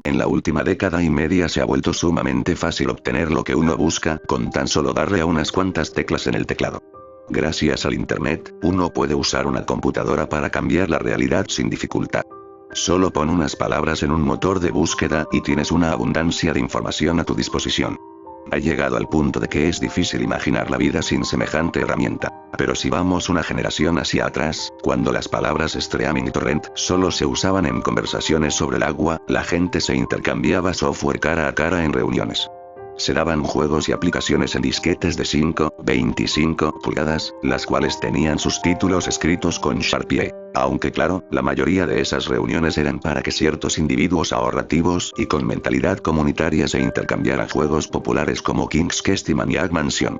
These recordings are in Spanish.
En la última década y media se ha vuelto sumamente fácil obtener lo que uno busca, con tan solo darle a unas cuantas teclas en el teclado. Gracias al Internet, uno puede usar una computadora para cambiar la realidad sin dificultad. Solo pon unas palabras en un motor de búsqueda y tienes una abundancia de información a tu disposición. Ha llegado al punto de que es difícil imaginar la vida sin semejante herramienta. Pero si vamos una generación hacia atrás, cuando las palabras streaming y torrent solo se usaban en conversaciones sobre el agua, la gente se intercambiaba software cara a cara en reuniones. Se daban juegos y aplicaciones en disquetes de 5, 25 pulgadas, las cuales tenían sus títulos escritos con Sharpie. Aunque claro, la mayoría de esas reuniones eran para que ciertos individuos ahorrativos y con mentalidad comunitaria se intercambiaran juegos populares como King's Quest y Maniac Mansion.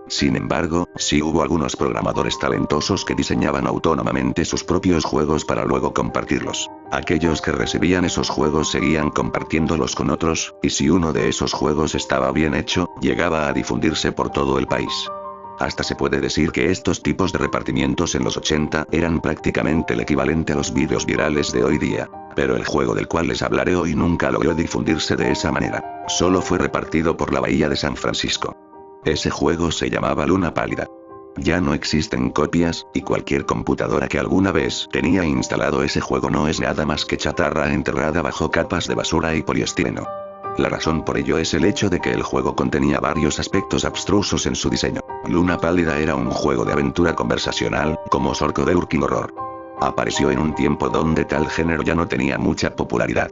Sin embargo, sí hubo algunos programadores talentosos que diseñaban autónomamente sus propios juegos para luego compartirlos. Aquellos que recibían esos juegos seguían compartiéndolos con otros, y si uno de esos juegos estaba bien hecho, llegaba a difundirse por todo el país. Hasta se puede decir que estos tipos de repartimientos en los 80 eran prácticamente el equivalente a los vídeos virales de hoy día. Pero el juego del cual les hablaré hoy nunca logró difundirse de esa manera. Solo fue repartido por la bahía de San Francisco. Ese juego se llamaba Luna Pálida. Ya no existen copias, y cualquier computadora que alguna vez tenía instalado ese juego no es nada más que chatarra enterrada bajo capas de basura y poliestireno. La razón por ello es el hecho de que el juego contenía varios aspectos abstrusos en su diseño. Luna Pálida era un juego de aventura conversacional, como Sorcerer King Horror. Apareció en un tiempo donde tal género ya no tenía mucha popularidad.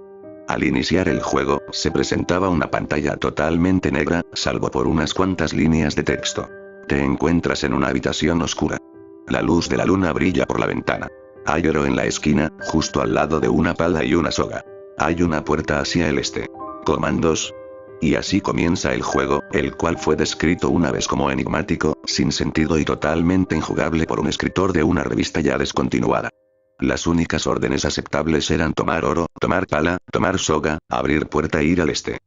Al iniciar el juego, se presentaba una pantalla totalmente negra, salvo por unas cuantas líneas de texto. Te encuentras en una habitación oscura. La luz de la luna brilla por la ventana. Hay oro en la esquina, justo al lado de una pala y una soga. Hay una puerta hacia el este. Comandos. Y así comienza el juego, el cual fue descrito una vez como enigmático, sin sentido y totalmente injugable por un escritor de una revista ya descontinuada. Las únicas órdenes aceptables eran tomar oro, tomar pala, tomar soga, abrir puerta e ir al este.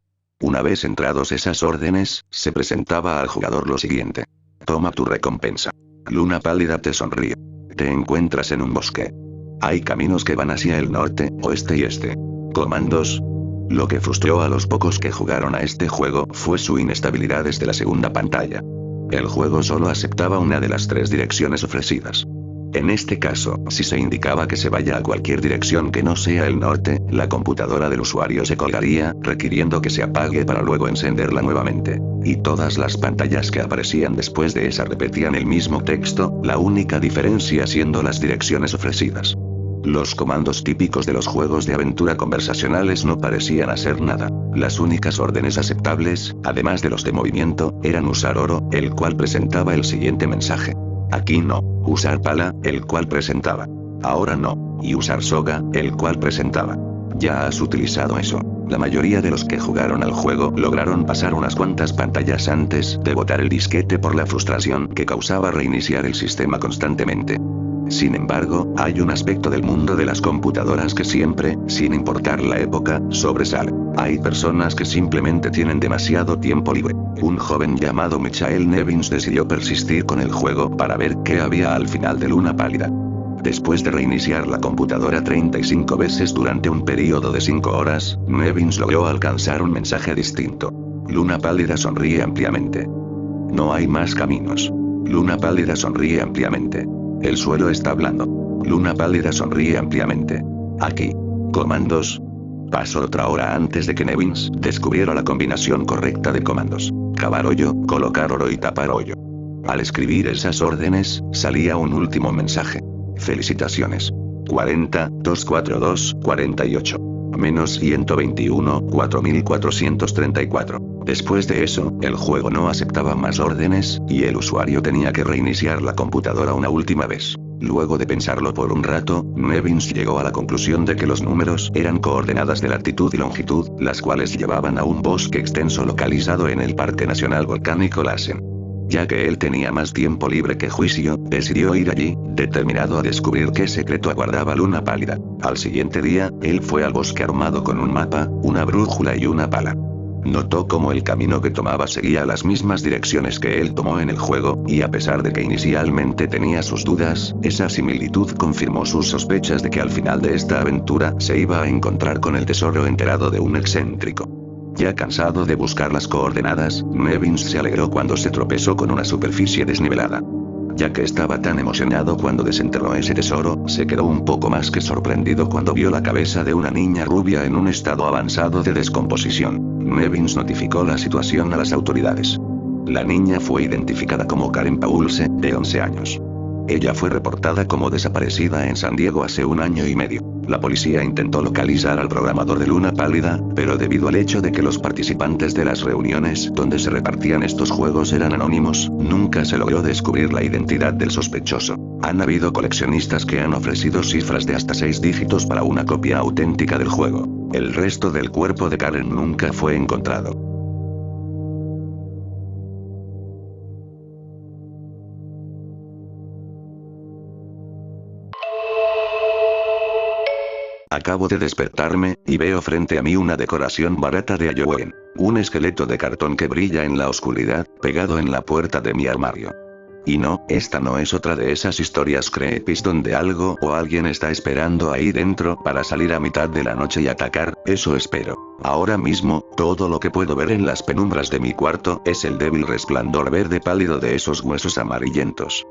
Una vez entrados esas órdenes, se presentaba al jugador lo siguiente. Toma tu recompensa. Luna Pálida te sonríe. Te encuentras en un bosque. Hay caminos que van hacia el norte, oeste y este. Comandos. Lo que frustró a los pocos que jugaron a este juego fue su inestabilidad desde la segunda pantalla. El juego solo aceptaba una de las tres direcciones ofrecidas. En este caso, si se indicaba que se vaya a cualquier dirección que no sea el norte, la computadora del usuario se colgaría, requiriendo que se apague para luego encenderla nuevamente. Y todas las pantallas que aparecían después de esa repetían el mismo texto, la única diferencia siendo las direcciones ofrecidas. Los comandos típicos de los juegos de aventura conversacionales no parecían hacer nada. Las únicas órdenes aceptables, además de los de movimiento, eran usar oro, el cual presentaba el siguiente mensaje. Aquí no. Usar pala, el cual presentaba. Ahora no. Y usar soga, el cual presentaba. Ya has utilizado eso. La mayoría de los que jugaron al juego lograron pasar unas cuantas pantallas antes de botar el disquete por la frustración que causaba reiniciar el sistema constantemente. Sin embargo, hay un aspecto del mundo de las computadoras que siempre, sin importar la época, sobresale. Hay personas que simplemente tienen demasiado tiempo libre. Un joven llamado Michael Nevins decidió persistir con el juego para ver qué había al final de Luna Pálida. Después de reiniciar la computadora 35 veces durante un periodo de 5 horas, Nevins logró alcanzar un mensaje distinto. Luna Pálida sonríe ampliamente. No hay más caminos. Luna Pálida sonríe ampliamente. El suelo está blando. Luna Pálida sonríe ampliamente. Aquí. Comandos. Pasó otra hora antes de que Nevins descubriera la combinación correcta de comandos. Cavar hoyo, colocar oro y tapar hoyo. Al escribir esas órdenes, salía un último mensaje. Felicitaciones. 40, 242, 48. Menos 121, 4434. Después de eso, el juego no aceptaba más órdenes, y el usuario tenía que reiniciar la computadora una última vez. Luego de pensarlo por un rato, Nevins llegó a la conclusión de que los números eran coordenadas de latitud y longitud, las cuales llevaban a un bosque extenso localizado en el Parque Nacional Volcánico Larsen. Ya que él tenía más tiempo libre que juicio, decidió ir allí, determinado a descubrir qué secreto aguardaba Luna Pálida. Al siguiente día, él fue al bosque armado con un mapa, una brújula y una pala. Notó cómo el camino que tomaba seguía las mismas direcciones que él tomó en el juego, y a pesar de que inicialmente tenía sus dudas, esa similitud confirmó sus sospechas de que al final de esta aventura se iba a encontrar con el tesoro enterrado de un excéntrico. Ya cansado de buscar las coordenadas, Nevins se alegró cuando se tropezó con una superficie desnivelada. Ya que estaba tan emocionado cuando desenterró ese tesoro, se quedó un poco más que sorprendido cuando vio la cabeza de una niña rubia en un estado avanzado de descomposición. Nevins notificó la situación a las autoridades. La niña fue identificada como Karen Paulse, de 11 años. Ella fue reportada como desaparecida en San Diego hace 1 año y medio. La policía intentó localizar al programador de Luna Pálida, pero debido al hecho de que los participantes de las reuniones donde se repartían estos juegos eran anónimos, nunca se logró descubrir la identidad del sospechoso. Han habido coleccionistas que han ofrecido cifras de hasta 6 dígitos para una copia auténtica del juego. El resto del cuerpo de Karen nunca fue encontrado. Acabo de despertarme, y veo frente a mí una decoración barata de Halloween. Un esqueleto de cartón que brilla en la oscuridad, pegado en la puerta de mi armario. Y no, esta no es otra de esas historias creepies donde algo o alguien está esperando ahí dentro para salir a mitad de la noche y atacar, eso espero. Ahora mismo, todo lo que puedo ver en las penumbras de mi cuarto es el débil resplandor verde pálido de esos huesos amarillentos.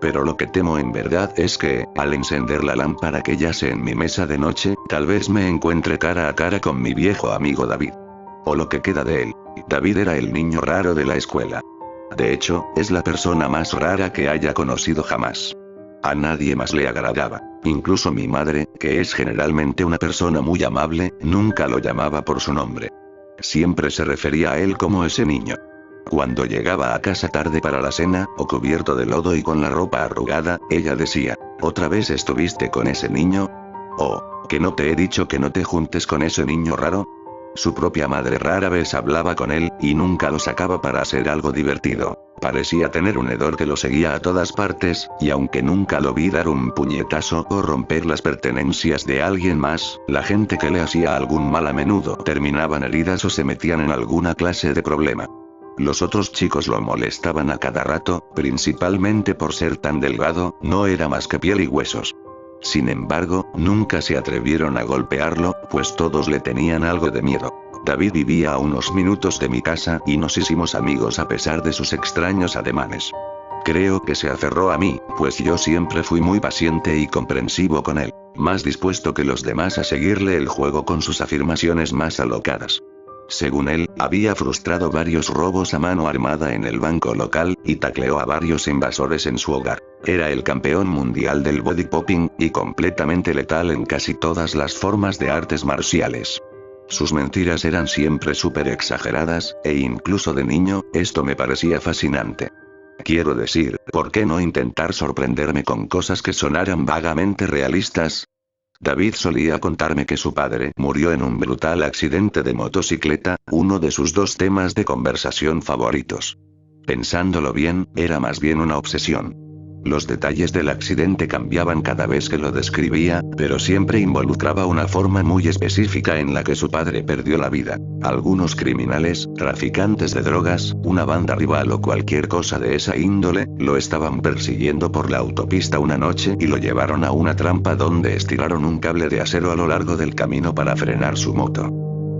Pero lo que temo en verdad es que, al encender la lámpara que yace en mi mesa de noche, tal vez me encuentre cara a cara con mi viejo amigo David. O lo que queda de él. David era el niño raro de la escuela. De hecho, es la persona más rara que haya conocido jamás. A nadie más le agradaba. Incluso mi madre, que es generalmente una persona muy amable, nunca lo llamaba por su nombre. Siempre se refería a él como ese niño. Cuando llegaba a casa tarde para la cena, o cubierto de lodo y con la ropa arrugada, ella decía, ¿otra vez estuviste con ese niño? ¿O, que no te he dicho que no te juntes con ese niño raro? Su propia madre rara vez hablaba con él, y nunca lo sacaba para hacer algo divertido. Parecía tener un hedor que lo seguía a todas partes, y aunque nunca lo vi dar un puñetazo o romper las pertenencias de alguien más, la gente que le hacía algún mal a menudo terminaban heridas o se metían en alguna clase de problema. Los otros chicos lo molestaban a cada rato, principalmente por ser tan delgado, no era más que piel y huesos. Sin embargo, nunca se atrevieron a golpearlo, pues todos le tenían algo de miedo. David vivía a unos minutos de mi casa y nos hicimos amigos a pesar de sus extraños ademanes. Creo que se aferró a mí, pues yo siempre fui muy paciente y comprensivo con él, más dispuesto que los demás a seguirle el juego con sus afirmaciones más alocadas. Según él, había frustrado varios robos a mano armada en el banco local, y tacleó a varios invasores en su hogar. Era el campeón mundial del body popping, y completamente letal en casi todas las formas de artes marciales. Sus mentiras eran siempre súper exageradas, e incluso de niño, esto me parecía fascinante. Quiero decir, ¿por qué no intentar sorprenderme con cosas que sonaran vagamente realistas? David solía contarme que su padre murió en un brutal accidente de motocicleta, uno de sus 2 temas de conversación favoritos. Pensándolo bien, era más bien una obsesión. Los detalles del accidente cambiaban cada vez que lo describía, pero siempre involucraba una forma muy específica en la que su padre perdió la vida. Algunos criminales, traficantes de drogas, una banda rival o cualquier cosa de esa índole, lo estaban persiguiendo por la autopista una noche y lo llevaron a una trampa donde estiraron un cable de acero a lo largo del camino para frenar su moto.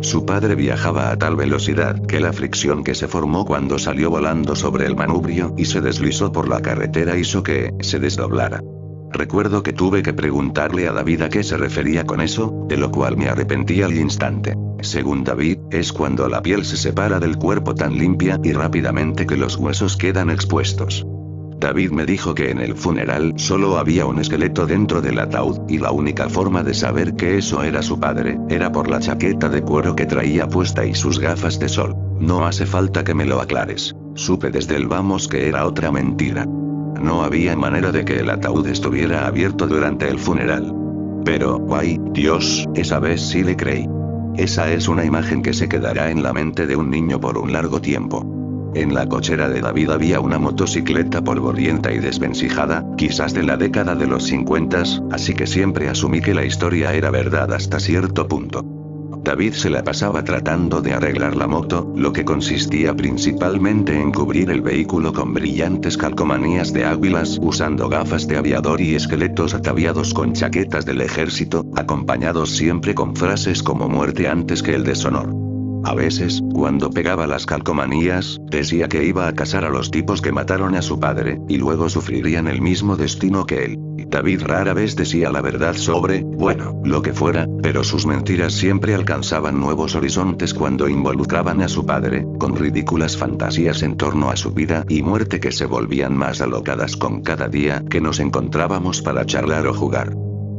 Su padre viajaba a tal velocidad que la fricción que se formó cuando salió volando sobre el manubrio y se deslizó por la carretera hizo que se desdoblara. Recuerdo que tuve que preguntarle a David a qué se refería con eso, de lo cual me arrepentí al instante. Según David, es cuando la piel se separa del cuerpo tan limpia y rápidamente que los huesos quedan expuestos. David me dijo que en el funeral solo había un esqueleto dentro del ataúd, y la única forma de saber que eso era su padre, era por la chaqueta de cuero que traía puesta y sus gafas de sol. No hace falta que me lo aclares. Supe desde el vamos que era otra mentira. No había manera de que el ataúd estuviera abierto durante el funeral. Pero, ¡ay, Dios!, esa vez sí le creí. Esa es una imagen que se quedará en la mente de un niño por un largo tiempo. En la cochera de David había una motocicleta polvorienta y desvencijada, quizás de la década de los 50, así que siempre asumí que la historia era verdad hasta cierto punto. David se la pasaba tratando de arreglar la moto, lo que consistía principalmente en cubrir el vehículo con brillantes calcomanías de águilas, usando gafas de aviador y esqueletos ataviados con chaquetas del ejército, acompañados siempre con frases como muerte antes que el deshonor. A veces, cuando pegaba las calcomanías, decía que iba a casar a los tipos que mataron a su padre, y luego sufrirían el mismo destino que él. David rara vez decía la verdad sobre, bueno, lo que fuera, pero sus mentiras siempre alcanzaban nuevos horizontes cuando involucraban a su padre, con ridículas fantasías en torno a su vida y muerte que se volvían más alocadas con cada día que nos encontrábamos para charlar o jugar.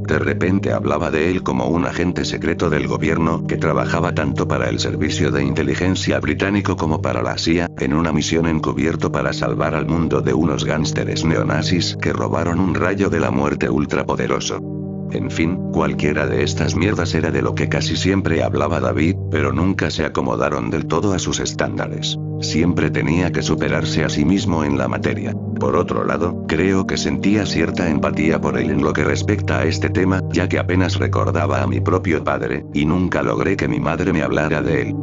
De repente hablaba de él como un agente secreto del gobierno que trabajaba tanto para el servicio de inteligencia británico como para la CIA, en una misión encubierto para salvar al mundo de unos gánsteres neonazis que robaron un rayo de la muerte ultrapoderoso. En fin, cualquiera de estas mierdas era de lo que casi siempre hablaba David, pero nunca se acomodaron del todo a sus estándares. Siempre tenía que superarse a sí mismo en la materia. Por otro lado, creo que sentía cierta empatía por él en lo que respecta a este tema, ya que apenas recordaba a mi propio padre, y nunca logré que mi madre me hablara de él.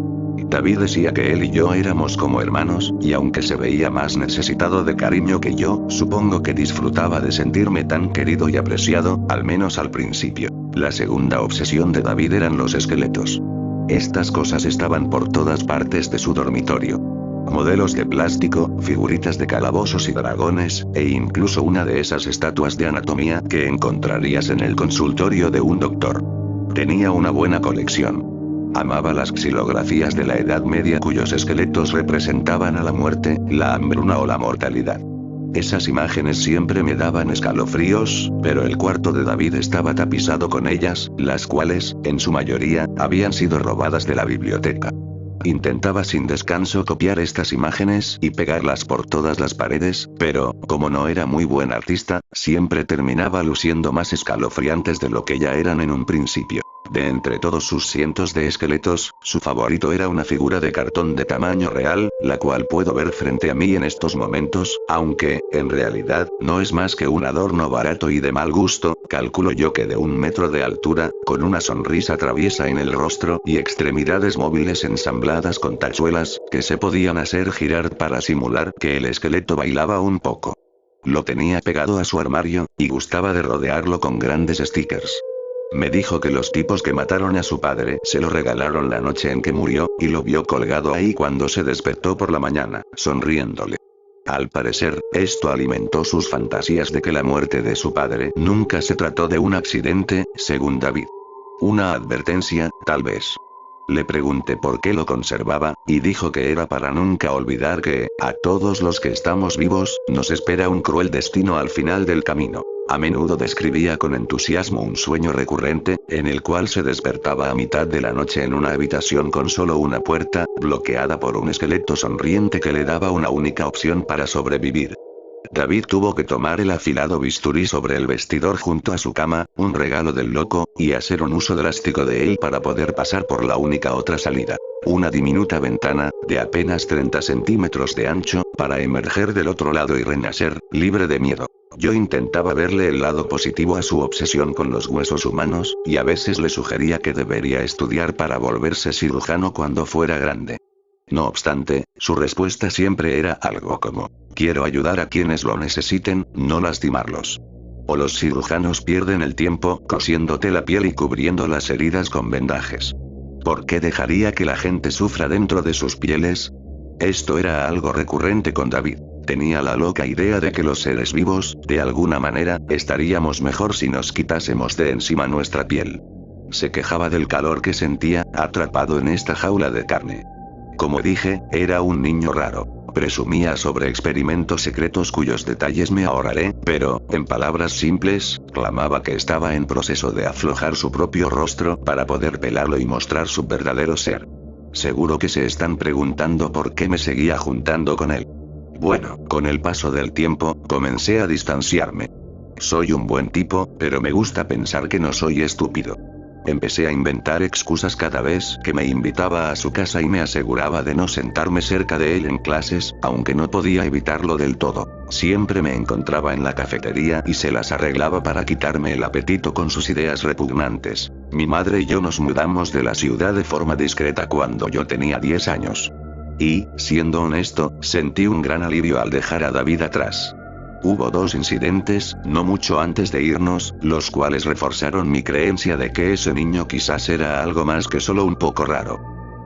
David decía que él y yo éramos como hermanos, y aunque se veía más necesitado de cariño que yo, supongo que disfrutaba de sentirme tan querido y apreciado, al menos al principio. La segunda obsesión de David eran los esqueletos. Estas cosas estaban por todas partes de su dormitorio. Modelos de plástico, figuritas de calabozos y dragones, e incluso una de esas estatuas de anatomía que encontrarías en el consultorio de un doctor. Tenía una buena colección. Amaba las xilografías de la Edad Media cuyos esqueletos representaban a la muerte, la hambruna o la mortalidad. Esas imágenes siempre me daban escalofríos, pero el cuarto de David estaba tapizado con ellas, las cuales, en su mayoría, habían sido robadas de la biblioteca. Intentaba sin descanso copiar estas imágenes y pegarlas por todas las paredes, pero, como no era muy buen artista, siempre terminaba luciendo más escalofriantes de lo que ya eran en un principio. De entre todos sus cientos de esqueletos, su favorito era una figura de cartón de tamaño real, la cual puedo ver frente a mí en estos momentos, aunque, en realidad, no es más que un adorno barato y de mal gusto, calculo yo que de 1 metro de altura, con una sonrisa traviesa en el rostro y extremidades móviles ensambladas con tachuelas, que se podían hacer girar para simular que el esqueleto bailaba un poco. Lo tenía pegado a su armario, y gustaba de rodearlo con grandes stickers. Me dijo que los tipos que mataron a su padre se lo regalaron la noche en que murió, y lo vio colgado ahí cuando se despertó por la mañana, sonriéndole. Al parecer, esto alimentó sus fantasías de que la muerte de su padre nunca se trató de un accidente, según David. Una advertencia, tal vez. Le pregunté por qué lo conservaba, y dijo que era para nunca olvidar que, a todos los que estamos vivos, nos espera un cruel destino al final del camino. A menudo describía con entusiasmo un sueño recurrente, en el cual se despertaba a mitad de la noche en una habitación con solo una puerta, bloqueada por un esqueleto sonriente que le daba una única opción para sobrevivir. David tuvo que tomar el afilado bisturí sobre el vestidor junto a su cama, un regalo del loco, y hacer un uso drástico de él para poder pasar por la única otra salida. Una diminuta ventana, de apenas 30 centímetros de ancho, para emerger del otro lado y renacer, libre de miedo. Yo intentaba verle el lado positivo a su obsesión con los huesos humanos, y a veces le sugería que debería estudiar para volverse cirujano cuando fuera grande. No obstante, su respuesta siempre era algo como, quiero ayudar a quienes lo necesiten, no lastimarlos. O los cirujanos pierden el tiempo cosiéndote la piel y cubriendo las heridas con vendajes. ¿Por qué dejaría que la gente sufra dentro de sus pieles? Esto era algo recurrente con David. Tenía la loca idea de que los seres vivos, de alguna manera, estaríamos mejor si nos quitásemos de encima nuestra piel. Se quejaba del calor que sentía, atrapado en esta jaula de carne. Como dije, era un niño raro. Presumía sobre experimentos secretos cuyos detalles me ahorraré, pero, en palabras simples, clamaba que estaba en proceso de aflojar su propio rostro para poder pelarlo y mostrar su verdadero ser. Seguro que se están preguntando por qué me seguía juntando con él. Bueno, con el paso del tiempo, comencé a distanciarme. Soy un buen tipo, pero me gusta pensar que no soy estúpido. Empecé a inventar excusas cada vez que me invitaba a su casa y me aseguraba de no sentarme cerca de él en clases, aunque no podía evitarlo del todo. Siempre me encontraba en la cafetería y se las arreglaba para quitarme el apetito con sus ideas repugnantes. Mi madre y yo nos mudamos de la ciudad de forma discreta cuando yo tenía 10 años. Y, siendo honesto, sentí un gran alivio al dejar a David atrás. Hubo 2 incidentes, no mucho antes de irnos, los cuales reforzaron mi creencia de que ese niño quizás era algo más que solo un poco raro.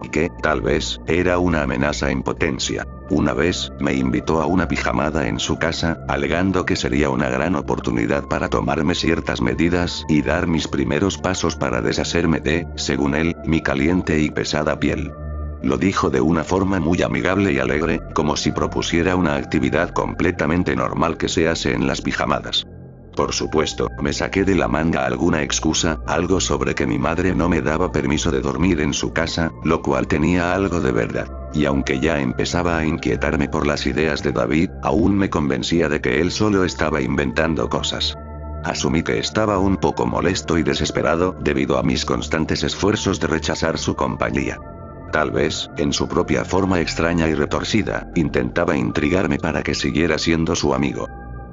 Y que, tal vez, era una amenaza en potencia. Una vez, me invitó a una pijamada en su casa, alegando que sería una gran oportunidad para tomarme ciertas medidas y dar mis primeros pasos para deshacerme de, según él, mi caliente y pesada piel. Lo dijo de una forma muy amigable y alegre, como si propusiera una actividad completamente normal que se hace en las pijamadas. Por supuesto, me saqué de la manga alguna excusa, algo sobre que mi madre no me daba permiso de dormir en su casa, lo cual tenía algo de verdad. Y aunque ya empezaba a inquietarme por las ideas de David, aún me convencía de que él solo estaba inventando cosas. Asumí que estaba un poco molesto y desesperado debido a mis constantes esfuerzos de rechazar su compañía. Tal vez, en su propia forma extraña y retorcida, intentaba intrigarme para que siguiera siendo su amigo.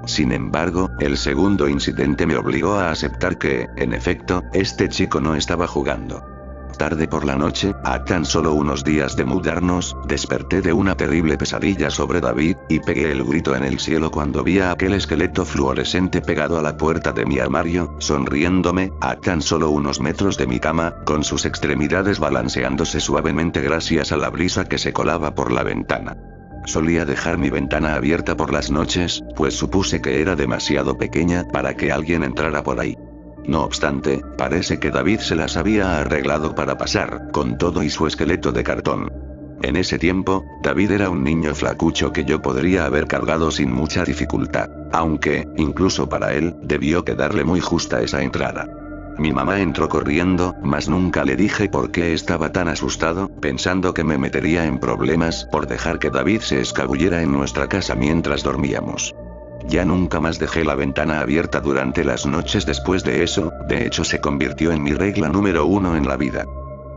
Sin embargo, el segundo incidente me obligó a aceptar que, en efecto, este chico no estaba jugando. Tarde por la noche, a tan solo unos días de mudarnos, desperté de una terrible pesadilla sobre David, y pegué el grito en el cielo cuando vi a aquel esqueleto fluorescente pegado a la puerta de mi armario, sonriéndome, a tan solo unos metros de mi cama, con sus extremidades balanceándose suavemente gracias a la brisa que se colaba por la ventana. Solía dejar mi ventana abierta por las noches, pues supuse que era demasiado pequeña para que alguien entrara por ahí. No obstante, parece que David se las había arreglado para pasar, con todo y su esqueleto de cartón. En ese tiempo, David era un niño flacucho que yo podría haber cargado sin mucha dificultad, aunque, incluso para él, debió quedarle muy justa esa entrada. Mi mamá entró corriendo, mas nunca le dije por qué estaba tan asustado, pensando que me metería en problemas por dejar que David se escabullera en nuestra casa mientras dormíamos. Ya nunca más dejé la ventana abierta durante las noches después de eso, de hecho se convirtió en mi regla número 1 en la vida.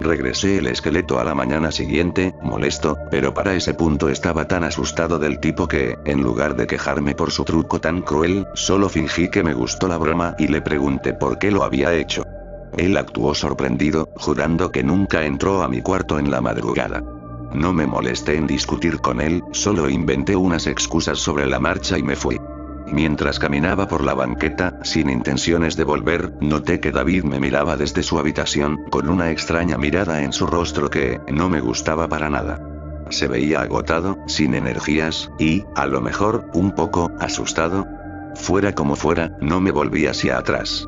Regresé el esqueleto a la mañana siguiente, molesto, pero para ese punto estaba tan asustado del tipo que, en lugar de quejarme por su truco tan cruel, solo fingí que me gustó la broma y le pregunté por qué lo había hecho. Él actuó sorprendido, jurando que nunca entró a mi cuarto en la madrugada. No me molesté en discutir con él, solo inventé unas excusas sobre la marcha y me fui. Mientras caminaba por la banqueta, sin intenciones de volver, noté que David me miraba desde su habitación, con una extraña mirada en su rostro que no me gustaba para nada. Se veía agotado, sin energías, y, a lo mejor, un poco asustado. Fuera como fuera, no me volví hacia atrás.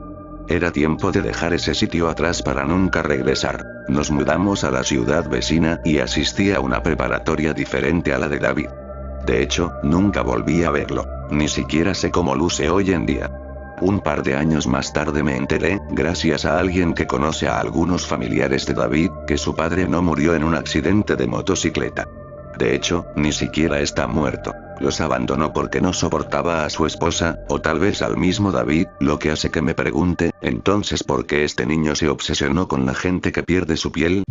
Era tiempo de dejar ese sitio atrás para nunca regresar. Nos mudamos a la ciudad vecina y asistí a una preparatoria diferente a la de David. De hecho, nunca volví a verlo. Ni siquiera sé cómo luce hoy en día. Un par de años más tarde me enteré, gracias a alguien que conoce a algunos familiares de David, que su padre no murió en un accidente de motocicleta. De hecho, ni siquiera está muerto. Los abandonó porque no soportaba a su esposa, o tal vez al mismo David, lo que hace que me pregunte, entonces ¿por qué este niño se obsesionó con la gente que pierde su piel?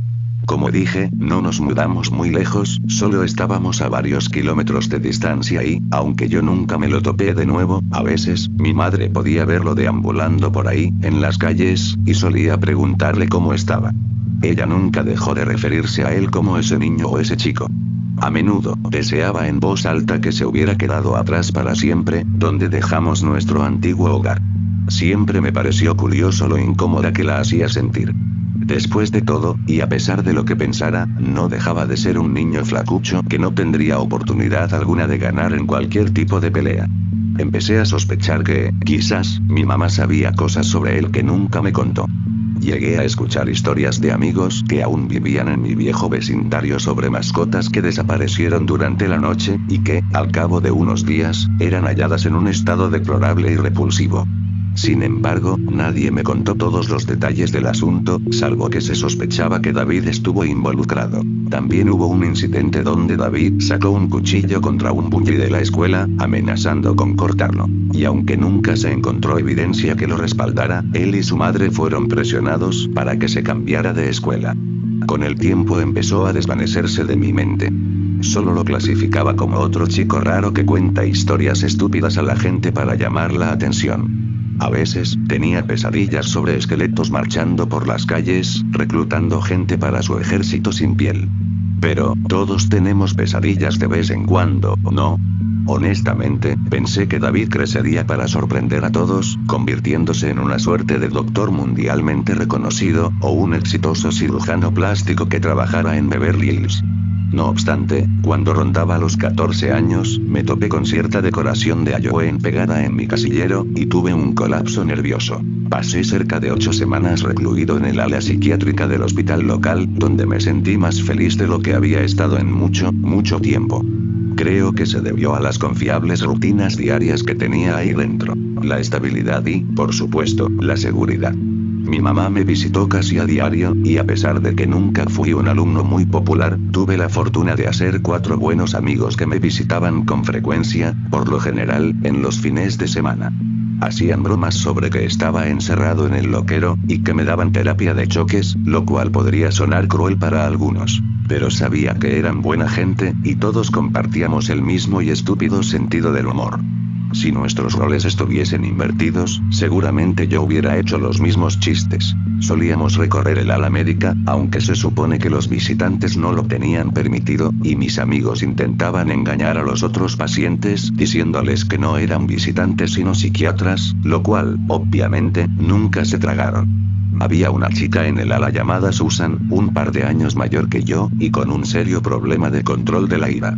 Como dije, no nos mudamos muy lejos, solo estábamos a varios kilómetros de distancia y, aunque yo nunca me lo topé de nuevo, a veces, mi madre podía verlo deambulando por ahí, en las calles, y solía preguntarle cómo estaba. Ella nunca dejó de referirse a él como ese niño o ese chico. A menudo, deseaba en voz alta que se hubiera quedado atrás para siempre, donde dejamos nuestro antiguo hogar. Siempre me pareció curioso lo incómoda que la hacía sentir. Después de todo, y a pesar de lo que pensara, no dejaba de ser un niño flacucho que no tendría oportunidad alguna de ganar en cualquier tipo de pelea. Empecé a sospechar que, quizás, mi mamá sabía cosas sobre él que nunca me contó. Llegué a escuchar historias de amigos que aún vivían en mi viejo vecindario sobre mascotas que desaparecieron durante la noche, y que, al cabo de unos días, eran halladas en un estado deplorable y repulsivo. Sin embargo, nadie me contó todos los detalles del asunto, salvo que se sospechaba que David estuvo involucrado. También hubo un incidente donde David sacó un cuchillo contra un bully de la escuela, amenazando con cortarlo. Y aunque nunca se encontró evidencia que lo respaldara, él y su madre fueron presionados para que se cambiara de escuela. Con el tiempo empezó a desvanecerse de mi mente. Solo lo clasificaba como otro chico raro que cuenta historias estúpidas a la gente para llamar la atención. A veces, tenía pesadillas sobre esqueletos marchando por las calles, reclutando gente para su ejército sin piel. Pero, todos tenemos pesadillas de vez en cuando, ¿no? Honestamente, pensé que David crecería para sorprender a todos, convirtiéndose en una suerte de doctor mundialmente reconocido, o un exitoso cirujano plástico que trabajara en Beverly Hills. No obstante, cuando rondaba los 14 años, me topé con cierta decoración de Halloween pegada en mi casillero, y tuve un colapso nervioso. Pasé cerca de 8 semanas recluido en el ala psiquiátrica del hospital local, donde me sentí más feliz de lo que había estado en mucho tiempo. Creo que se debió a las confiables rutinas diarias que tenía ahí dentro, la estabilidad y, por supuesto, la seguridad. Mi mamá me visitó casi a diario, y a pesar de que nunca fui un alumno muy popular, tuve la fortuna de hacer 4 buenos amigos que me visitaban con frecuencia, por lo general, en los fines de semana. Hacían bromas sobre que estaba encerrado en el loquero, y que me daban terapia de choques, lo cual podría sonar cruel para algunos. Pero sabía que eran buena gente, y todos compartíamos el mismo y estúpido sentido del humor. Si nuestros roles estuviesen invertidos, seguramente yo hubiera hecho los mismos chistes. Solíamos recorrer el ala médica, aunque se supone que los visitantes no lo tenían permitido, y mis amigos intentaban engañar a los otros pacientes, diciéndoles que no eran visitantes sino psiquiatras, lo cual, obviamente, nunca se tragaron. Había una chica en el ala llamada Susan, un par de años mayor que yo, y con un serio problema de control de la ira.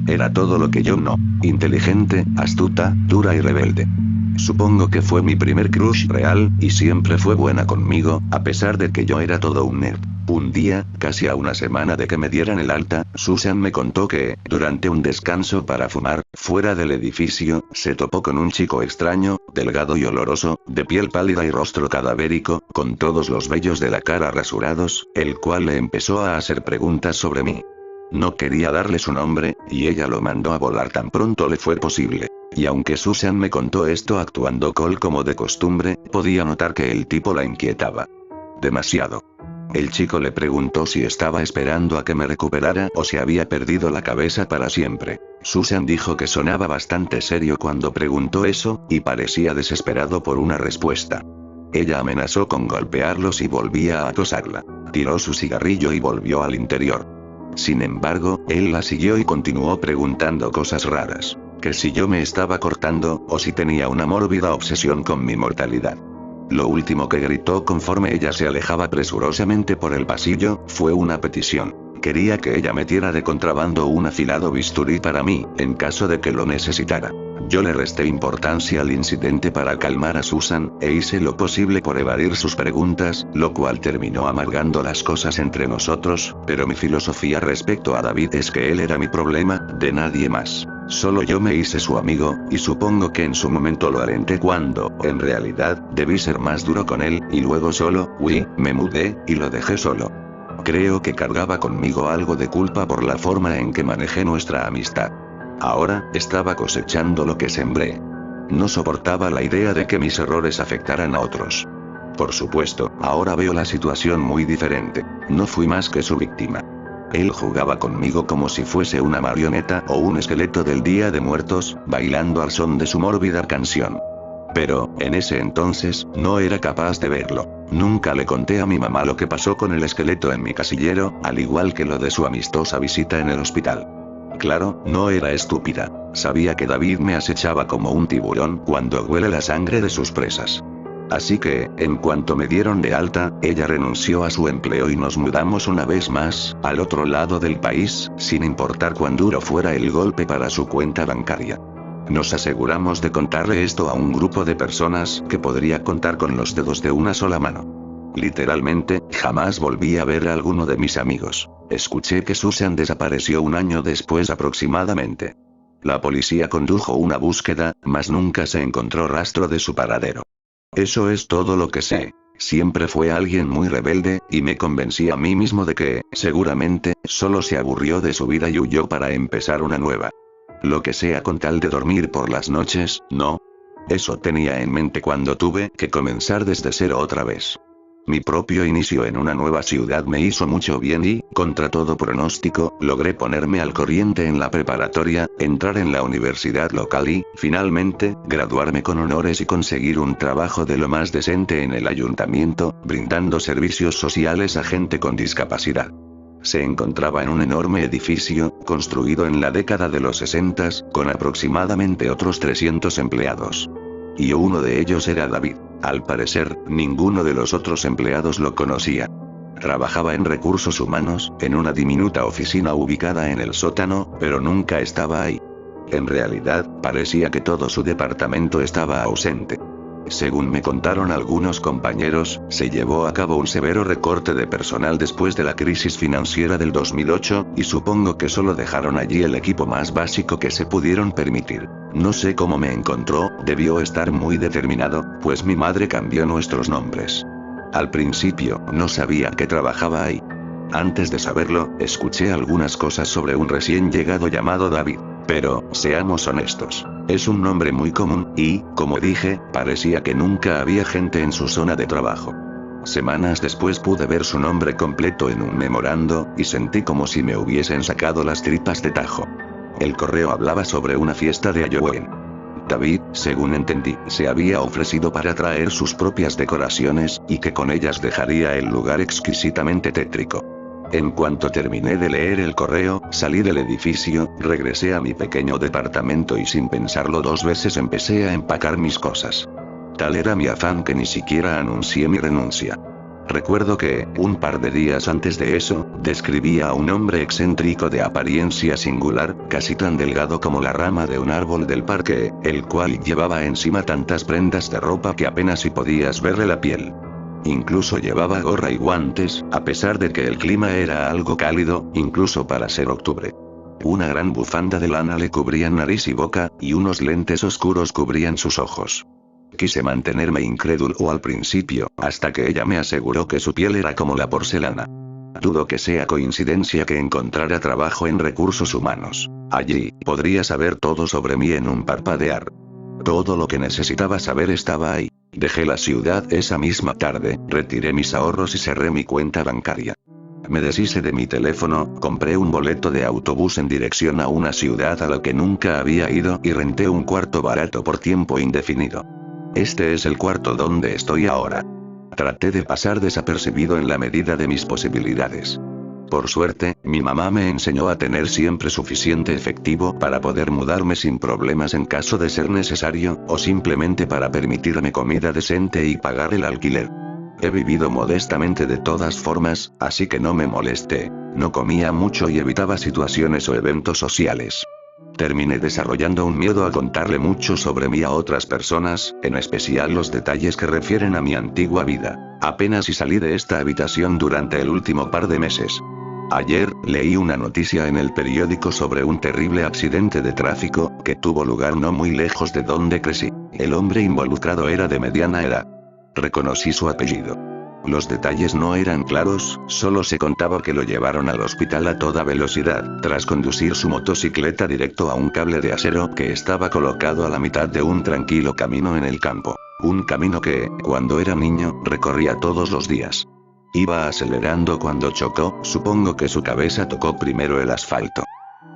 Era todo lo que yo no. Inteligente, astuta, dura y rebelde. Supongo que fue mi primer crush real, y siempre fue buena conmigo, a pesar de que yo era todo un nerd. Un día, casi a una semana de que me dieran el alta, Susan me contó que, durante un descanso para fumar, fuera del edificio, se topó con un chico extraño, delgado y oloroso, de piel pálida y rostro cadavérico, con todos los vellos de la cara rasurados, el cual le empezó a hacer preguntas sobre mí. No quería darle su nombre, y ella lo mandó a volar tan pronto le fue posible. Y aunque Susan me contó esto actuando cool como de costumbre, podía notar que el tipo la inquietaba. Demasiado. El chico le preguntó si estaba esperando a que me recuperara o si había perdido la cabeza para siempre. Susan dijo que sonaba bastante serio cuando preguntó eso, y parecía desesperado por una respuesta. Ella amenazó con golpearlos y volvía a acosarla. Tiró su cigarrillo y volvió al interior. Sin embargo, él la siguió y continuó preguntando cosas raras. Que si yo me estaba cortando, o si tenía una mórbida obsesión con mi mortalidad. Lo último que gritó conforme ella se alejaba presurosamente por el pasillo, fue una petición. Quería que ella metiera de contrabando un afilado bisturí para mí, en caso de que lo necesitara. Yo le resté importancia al incidente para calmar a Susan, e hice lo posible por evadir sus preguntas, lo cual terminó amargando las cosas entre nosotros, pero mi filosofía respecto a David es que él era mi problema, de nadie más. Solo yo me hice su amigo, y supongo que en su momento lo alenté cuando, en realidad, debí ser más duro con él, y luego me mudé, y lo dejé solo. Creo que cargaba conmigo algo de culpa por la forma en que manejé nuestra amistad. Ahora, estaba cosechando lo que sembré. No soportaba la idea de que mis errores afectaran a otros. Por supuesto, ahora veo la situación muy diferente. No fui más que su víctima. Él jugaba conmigo como si fuese una marioneta o un esqueleto del Día de Muertos, bailando al son de su mórbida canción. Pero, en ese entonces, no era capaz de verlo. Nunca le conté a mi mamá lo que pasó con el esqueleto en mi casillero, al igual que lo de su amistosa visita en el hospital. Claro, no era estúpida. Sabía que David me acechaba como un tiburón cuando huele la sangre de sus presas. Así que, en cuanto me dieron de alta, ella renunció a su empleo y nos mudamos una vez más, al otro lado del país, sin importar cuán duro fuera el golpe para su cuenta bancaria. Nos aseguramos de contarle esto a un grupo de personas que podría contar con los dedos de una sola mano. Literalmente, jamás volví a ver a alguno de mis amigos. Escuché que Susan desapareció un año después aproximadamente. La policía condujo una búsqueda, mas nunca se encontró rastro de su paradero. Eso es todo lo que sé. Siempre fue alguien muy rebelde, y me convencí a mí mismo de que, seguramente, solo se aburrió de su vida y huyó para empezar una nueva. Lo que sea con tal de dormir por las noches, ¿no? Eso tenía en mente cuando tuve que comenzar desde cero otra vez. Mi propio inicio en una nueva ciudad me hizo mucho bien y, contra todo pronóstico, logré ponerme al corriente en la preparatoria, entrar en la universidad local y, finalmente, graduarme con honores y conseguir un trabajo de lo más decente en el ayuntamiento, brindando servicios sociales a gente con discapacidad. Se encontraba en un enorme edificio, construido en la década de los 60, con aproximadamente otros 300 empleados. Y uno de ellos era David. Al parecer, ninguno de los otros empleados lo conocía. Trabajaba en recursos humanos, en una diminuta oficina ubicada en el sótano, pero nunca estaba ahí. En realidad, parecía que todo su departamento estaba ausente. Según me contaron algunos compañeros, se llevó a cabo un severo recorte de personal después de la crisis financiera del 2008, y supongo que solo dejaron allí el equipo más básico que se pudieron permitir. No sé cómo me encontró, debió estar muy determinado, pues mi madre cambió nuestros nombres. Al principio, no sabía que trabajaba ahí. Antes de saberlo, escuché algunas cosas sobre un recién llegado llamado David. Pero, seamos honestos, es un nombre muy común, y, como dije, parecía que nunca había gente en su zona de trabajo. Semanas después pude ver su nombre completo en un memorando, y sentí como si me hubiesen sacado las tripas de tajo. El correo hablaba sobre una fiesta de Halloween. David, según entendí, se había ofrecido para traer sus propias decoraciones, y que con ellas dejaría el lugar exquisitamente tétrico. En cuanto terminé de leer el correo, salí del edificio, regresé a mi pequeño departamento y sin pensarlo dos veces empecé a empacar mis cosas. Tal era mi afán que ni siquiera anuncié mi renuncia. Recuerdo que, un par de días antes de eso, describía a un hombre excéntrico de apariencia singular, casi tan delgado como la rama de un árbol del parque, el cual llevaba encima tantas prendas de ropa que apenas si podías verle la piel. Incluso llevaba gorra y guantes, a pesar de que el clima era algo cálido, incluso para ser octubre. Una gran bufanda de lana le cubría nariz y boca, y unos lentes oscuros cubrían sus ojos. Quise mantenerme incrédulo al principio, hasta que ella me aseguró que su piel era como la porcelana. Dudo que sea coincidencia que encontrara trabajo en recursos humanos. Allí, podría saber todo sobre mí en un parpadear. Todo lo que necesitaba saber estaba ahí. Dejé la ciudad esa misma tarde, retiré mis ahorros y cerré mi cuenta bancaria. Me deshice de mi teléfono, compré un boleto de autobús en dirección a una ciudad a la que nunca había ido y renté un cuarto barato por tiempo indefinido. Este es el cuarto donde estoy ahora. Traté de pasar desapercibido en la medida de mis posibilidades. Por suerte, mi mamá me enseñó a tener siempre suficiente efectivo para poder mudarme sin problemas en caso de ser necesario, o simplemente para permitirme comida decente y pagar el alquiler. He vivido modestamente de todas formas, así que no me molesté. No comía mucho y evitaba situaciones o eventos sociales. Terminé desarrollando un miedo a contarle mucho sobre mí a otras personas, en especial los detalles que refieren a mi antigua vida. Apenas si salí de esta habitación durante el último par de meses. Ayer, leí una noticia en el periódico sobre un terrible accidente de tráfico, que tuvo lugar no muy lejos de donde crecí. El hombre involucrado era de mediana edad. Reconocí su apellido. Los detalles no eran claros, solo se contaba que lo llevaron al hospital a toda velocidad, tras conducir su motocicleta directo a un cable de acero que estaba colocado a la mitad de un tranquilo camino en el campo. Un camino que, cuando era niño, recorría todos los días. Iba acelerando cuando chocó, supongo que su cabeza tocó primero el asfalto.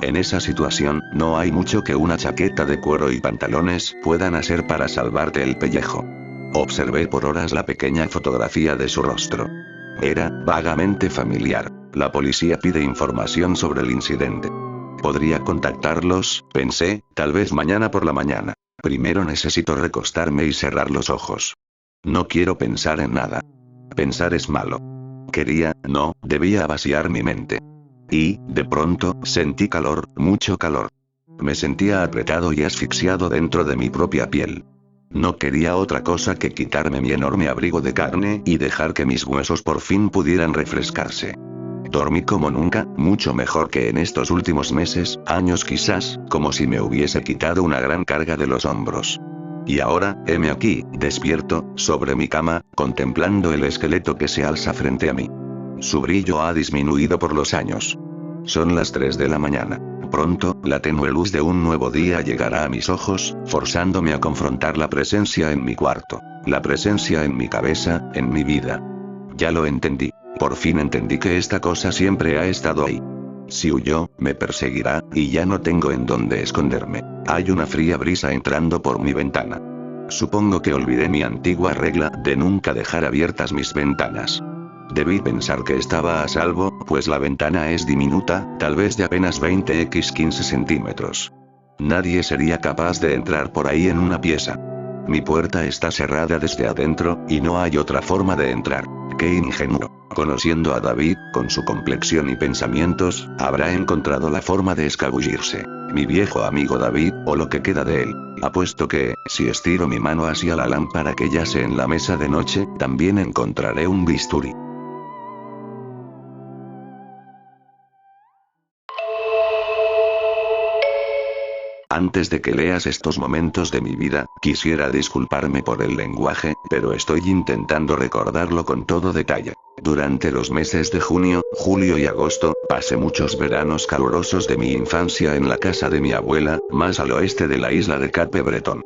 En esa situación, no hay mucho que una chaqueta de cuero y pantalones puedan hacer para salvarte el pellejo. Observé por horas la pequeña fotografía de su rostro. Era, vagamente familiar. La policía pide información sobre el incidente. Podría contactarlos, pensé, tal vez mañana por la mañana. Primero necesito recostarme y cerrar los ojos. No quiero pensar en nada. Pensar es malo. Debía vaciar mi mente. Y, de pronto, sentí calor, mucho calor. Me sentía apretado y asfixiado dentro de mi propia piel. No quería otra cosa que quitarme mi enorme abrigo de carne y dejar que mis huesos por fin pudieran refrescarse. Dormí como nunca, mucho mejor que en estos últimos meses, años quizás, como si me hubiese quitado una gran carga de los hombros. Y ahora, heme aquí, despierto, sobre mi cama, contemplando el esqueleto que se alza frente a mí. Su brillo ha disminuido por los años. Son las 3 de la mañana. Pronto, la tenue luz de un nuevo día llegará a mis ojos, forzándome a confrontar la presencia en mi cuarto. La presencia en mi cabeza, en mi vida. Ya lo entendí. Por fin entendí que esta cosa siempre ha estado ahí. Si huyó, me perseguirá, y ya no tengo en dónde esconderme. Hay una fría brisa entrando por mi ventana. Supongo que olvidé mi antigua regla de nunca dejar abiertas mis ventanas. Debí pensar que estaba a salvo, pues la ventana es diminuta, tal vez de apenas 20x15 centímetros. Nadie sería capaz de entrar por ahí en una pieza. Mi puerta está cerrada desde adentro, y no hay otra forma de entrar. ¡Qué ingenuo! Conociendo a David, con su complexión y pensamientos, habrá encontrado la forma de escabullirse. Mi viejo amigo David, o lo que queda de él. Apuesto que, si estiro mi mano hacia la lámpara que yace en la mesa de noche, también encontraré un bisturí. Antes de que leas estos momentos de mi vida, quisiera disculparme por el lenguaje, pero estoy intentando recordarlo con todo detalle. Durante los meses de junio, julio y agosto, pasé muchos veranos calurosos de mi infancia en la casa de mi abuela, más al oeste de la isla de Cape Breton.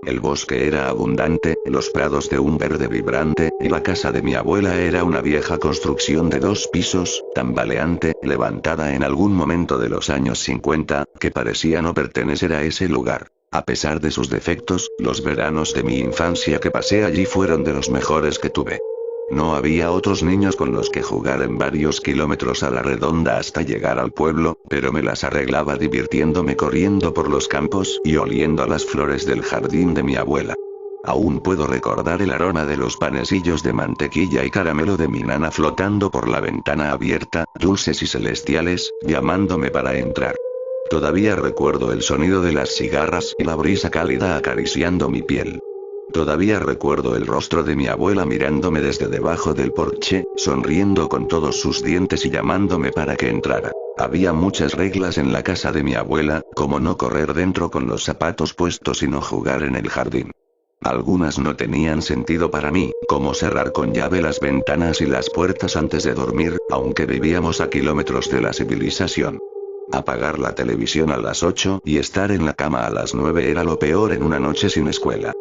El bosque era abundante, los prados de un verde vibrante, y la casa de mi abuela era una vieja construcción de 2 pisos, tambaleante, levantada en algún momento de los años 50, que parecía no pertenecer a ese lugar. A pesar de sus defectos, los veranos de mi infancia que pasé allí fueron de los mejores que tuve. No había otros niños con los que jugar en varios kilómetros a la redonda hasta llegar al pueblo, pero me las arreglaba divirtiéndome corriendo por los campos y oliendo a las flores del jardín de mi abuela. Aún puedo recordar el aroma de los panecillos de mantequilla y caramelo de mi nana flotando por la ventana abierta, dulces y celestiales, llamándome para entrar. Todavía recuerdo el sonido de las cigarras y la brisa cálida acariciando mi piel. Todavía recuerdo el rostro de mi abuela mirándome desde debajo del porche, sonriendo con todos sus dientes y llamándome para que entrara. Había muchas reglas en la casa de mi abuela, como no correr dentro con los zapatos puestos y no jugar en el jardín. Algunas no tenían sentido para mí, como cerrar con llave las ventanas y las puertas antes de dormir, aunque vivíamos a kilómetros de la civilización. Apagar la televisión a las 8 y estar en la cama a las 9 era lo peor en una noche sin escuela.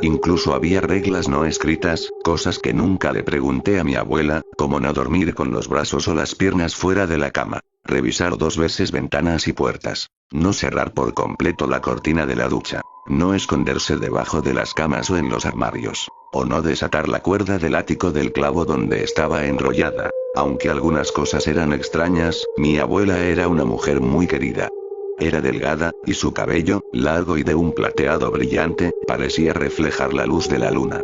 Incluso había reglas no escritas, cosas que nunca le pregunté a mi abuela, como no dormir con los brazos o las piernas fuera de la cama, revisar 2 veces ventanas y puertas, no cerrar por completo la cortina de la ducha, no esconderse debajo de las camas o en los armarios, o no desatar la cuerda del ático del clavo donde estaba enrollada. Aunque algunas cosas eran extrañas, mi abuela era una mujer muy querida. Era delgada, y su cabello, largo y de un plateado brillante, parecía reflejar la luz de la luna.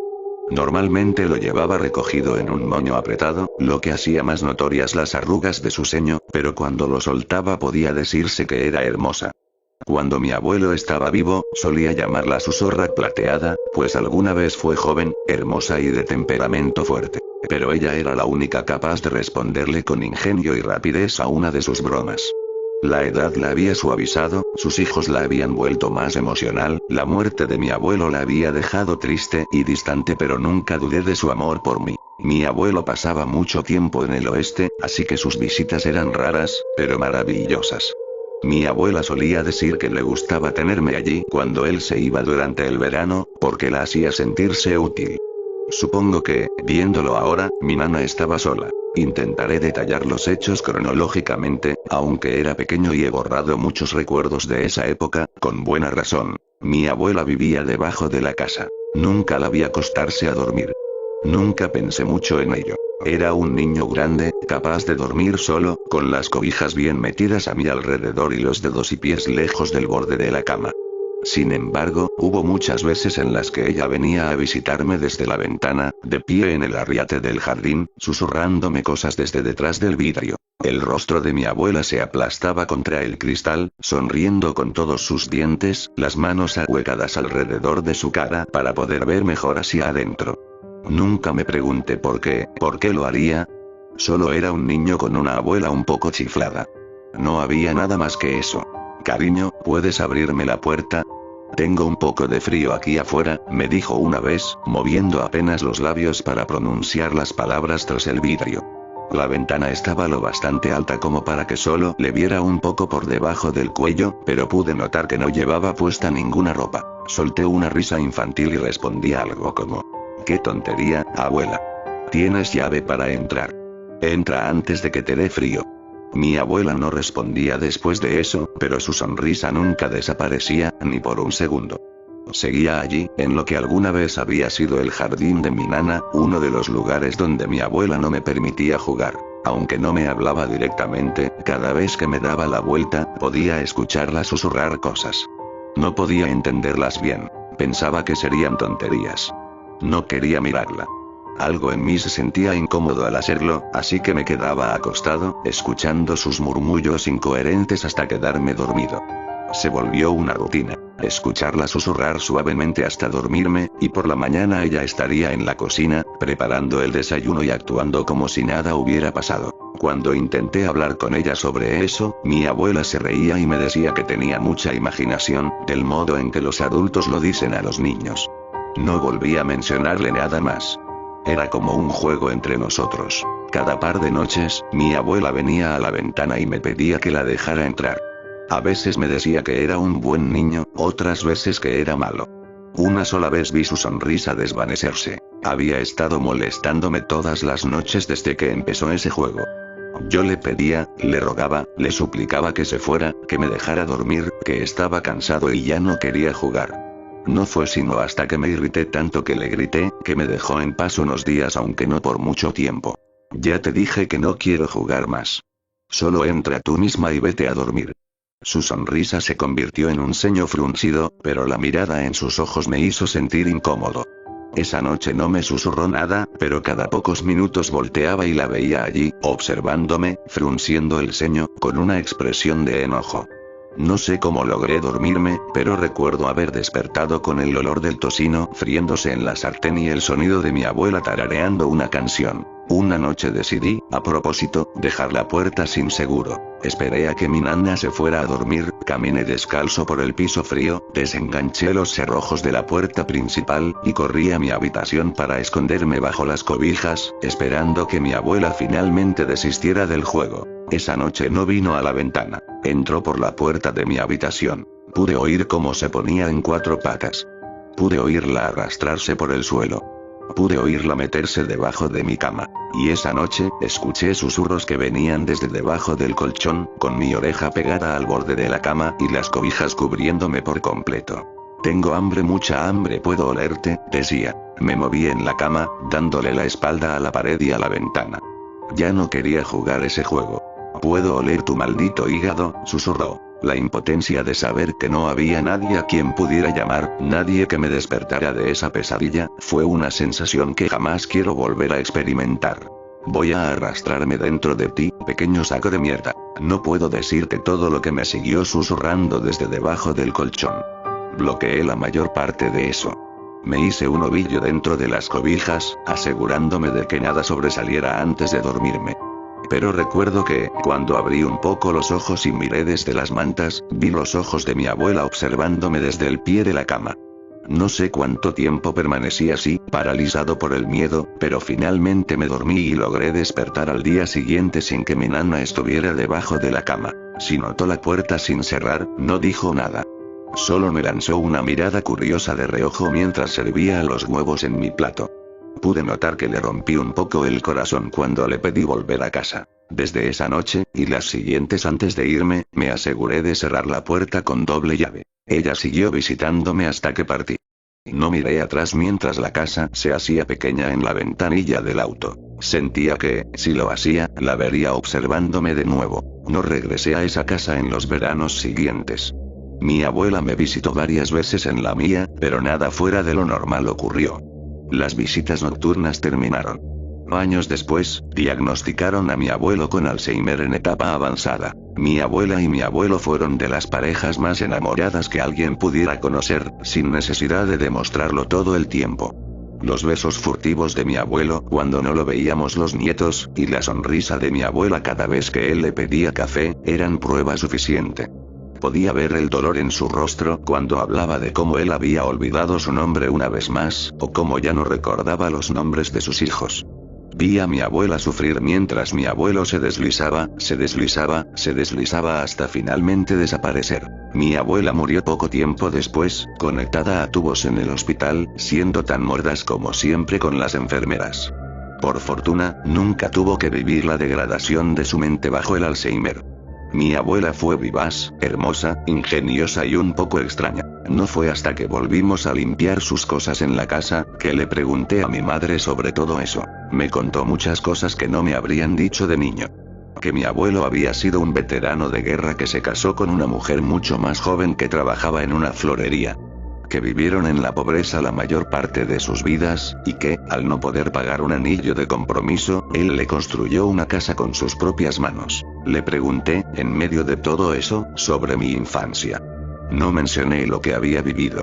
Normalmente lo llevaba recogido en un moño apretado, lo que hacía más notorias las arrugas de su ceño, pero cuando lo soltaba podía decirse que era hermosa. Cuando mi abuelo estaba vivo, solía llamarla su zorra plateada, pues alguna vez fue joven, hermosa y de temperamento fuerte. Pero ella era la única capaz de responderle con ingenio y rapidez a una de sus bromas. La edad la había suavizado, sus hijos la habían vuelto más emocional, la muerte de mi abuelo la había dejado triste y distante, pero nunca dudé de su amor por mí. Mi abuelo pasaba mucho tiempo en el oeste, así que sus visitas eran raras, pero maravillosas. Mi abuela solía decir que le gustaba tenerme allí cuando él se iba durante el verano, porque la hacía sentirse útil. Supongo que, viéndolo ahora, mi nana estaba sola. Intentaré detallar los hechos cronológicamente, aunque era pequeño y he borrado muchos recuerdos de esa época, con buena razón. Mi abuela vivía debajo de la casa. Nunca la vi acostarse a dormir. Nunca pensé mucho en ello. Era un niño grande, capaz de dormir solo, con las cobijas bien metidas a mi alrededor y los dedos y pies lejos del borde de la cama. Sin embargo, hubo muchas veces en las que ella venía a visitarme desde la ventana, de pie en el arriate del jardín, susurrándome cosas desde detrás del vidrio. El rostro de mi abuela se aplastaba contra el cristal, sonriendo con todos sus dientes, las manos ahuecadas alrededor de su cara para poder ver mejor hacia adentro. Nunca me pregunté por qué lo haría. Solo era un niño con una abuela un poco chiflada. No había nada más que eso. Cariño, ¿puedes abrirme la puerta? Tengo un poco de frío aquí afuera, me dijo una vez, moviendo apenas los labios para pronunciar las palabras tras el vidrio. La ventana estaba lo bastante alta como para que solo le viera un poco por debajo del cuello, pero pude notar que no llevaba puesta ninguna ropa. Solté una risa infantil y respondí algo como: «¡Qué tontería, abuela! Tienes llave para entrar. Entra antes de que te dé frío». Mi abuela no respondía después de eso, pero su sonrisa nunca desaparecía, ni por un segundo. Seguía allí, en lo que alguna vez había sido el jardín de mi nana, uno de los lugares donde mi abuela no me permitía jugar. Aunque no me hablaba directamente, cada vez que me daba la vuelta, podía escucharla susurrar cosas. No podía entenderlas bien. Pensaba que serían tonterías. No quería mirarla. Algo en mí se sentía incómodo al hacerlo, así que me quedaba acostado, escuchando sus murmullos incoherentes hasta quedarme dormido. Se volvió una rutina. Escucharla susurrar suavemente hasta dormirme, y por la mañana ella estaría en la cocina, preparando el desayuno y actuando como si nada hubiera pasado. Cuando intenté hablar con ella sobre eso, mi abuela se reía y me decía que tenía mucha imaginación, del modo en que los adultos lo dicen a los niños. No volví a mencionarle nada más. Era como un juego entre nosotros. Cada par de noches, mi abuela venía a la ventana y me pedía que la dejara entrar. A veces me decía que era un buen niño, otras veces que era malo. Una sola vez vi su sonrisa desvanecerse. Había estado molestándome todas las noches desde que empezó ese juego. Yo le pedía, le rogaba, le suplicaba que se fuera, que me dejara dormir, que estaba cansado y ya no quería jugar. No fue sino hasta que me irrité tanto que le grité, que me dejó en paz unos días aunque no por mucho tiempo. Ya te dije que no quiero jugar más. Solo entra tú misma y vete a dormir. Su sonrisa se convirtió en un ceño fruncido, pero la mirada en sus ojos me hizo sentir incómodo. Esa noche no me susurró nada, pero cada pocos minutos volteaba y la veía allí, observándome, frunciendo el ceño, con una expresión de enojo. No sé cómo logré dormirme, pero recuerdo haber despertado con el olor del tocino friéndose en la sartén y el sonido de mi abuela tarareando una canción. Una noche decidí, a propósito, dejar la puerta sin seguro. Esperé a que mi nana se fuera a dormir, caminé descalzo por el piso frío, desenganché los cerrojos de la puerta principal, y corrí a mi habitación para esconderme bajo las cobijas, esperando que mi abuela finalmente desistiera del juego. Esa noche no vino a la ventana. Entró por la puerta de mi habitación. Pude oír cómo se ponía en cuatro patas. Pude oírla arrastrarse por el suelo. Pude oírla meterse debajo de mi cama. Y esa noche, escuché susurros que venían desde debajo del colchón, con mi oreja pegada al borde de la cama y las cobijas cubriéndome por completo. Tengo hambre, mucha hambre, puedo olerte, decía. Me moví en la cama, dándole la espalda a la pared y a la ventana. Ya no quería jugar ese juego. Puedo oler tu maldito hígado, susurró. La impotencia de saber que no había nadie a quien pudiera llamar, nadie que me despertara de esa pesadilla, fue una sensación que jamás quiero volver a experimentar. Voy a arrastrarme dentro de ti, pequeño saco de mierda. No puedo decirte todo lo que me siguió susurrando desde debajo del colchón. Bloqueé la mayor parte de eso. Me hice un ovillo dentro de las cobijas, asegurándome de que nada sobresaliera antes de dormirme. Pero recuerdo que, cuando abrí un poco los ojos y miré desde las mantas, vi los ojos de mi abuela observándome desde el pie de la cama. No sé cuánto tiempo permanecí así, paralizado por el miedo, pero finalmente me dormí y logré despertar al día siguiente sin que mi nana estuviera debajo de la cama. Si notó la puerta sin cerrar, no dijo nada. Solo me lanzó una mirada curiosa de reojo mientras servía los huevos en mi plato. Pude notar que le rompí un poco el corazón cuando le pedí volver a casa. Desde esa noche, y las siguientes antes de irme, me aseguré de cerrar la puerta con doble llave. Ella siguió visitándome hasta que partí. No miré atrás mientras la casa se hacía pequeña en la ventanilla del auto. Sentía que, si lo hacía, la vería observándome de nuevo. No regresé a esa casa en los veranos siguientes. Mi abuela me visitó varias veces en la mía, pero nada fuera de lo normal ocurrió. Las visitas nocturnas terminaron. Años después, diagnosticaron a mi abuelo con Alzheimer en etapa avanzada. Mi abuela y mi abuelo fueron de las parejas más enamoradas que alguien pudiera conocer, sin necesidad de demostrarlo todo el tiempo. Los besos furtivos de mi abuelo cuando no lo veíamos los nietos, y la sonrisa de mi abuela cada vez que él le pedía café, eran prueba suficiente. Podía ver el dolor en su rostro cuando hablaba de cómo él había olvidado su nombre una vez más, o cómo ya no recordaba los nombres de sus hijos. Vi a mi abuela sufrir mientras mi abuelo se deslizaba hasta finalmente desaparecer. Mi abuela murió poco tiempo después, conectada a tubos en el hospital, siendo tan mordaz como siempre con las enfermeras. Por fortuna, nunca tuvo que vivir la degradación de su mente bajo el Alzheimer. Mi abuela fue vivaz, hermosa, ingeniosa y un poco extraña. No fue hasta que volvimos a limpiar sus cosas en la casa, que le pregunté a mi madre sobre todo eso. Me contó muchas cosas que no me habrían dicho de niño. Que mi abuelo había sido un veterano de guerra que se casó con una mujer mucho más joven que trabajaba en una florería. Que vivieron en la pobreza la mayor parte de sus vidas, y que, al no poder pagar un anillo de compromiso, él le construyó una casa con sus propias manos. Le pregunté, en medio de todo eso, sobre mi infancia. No mencioné lo que había vivido.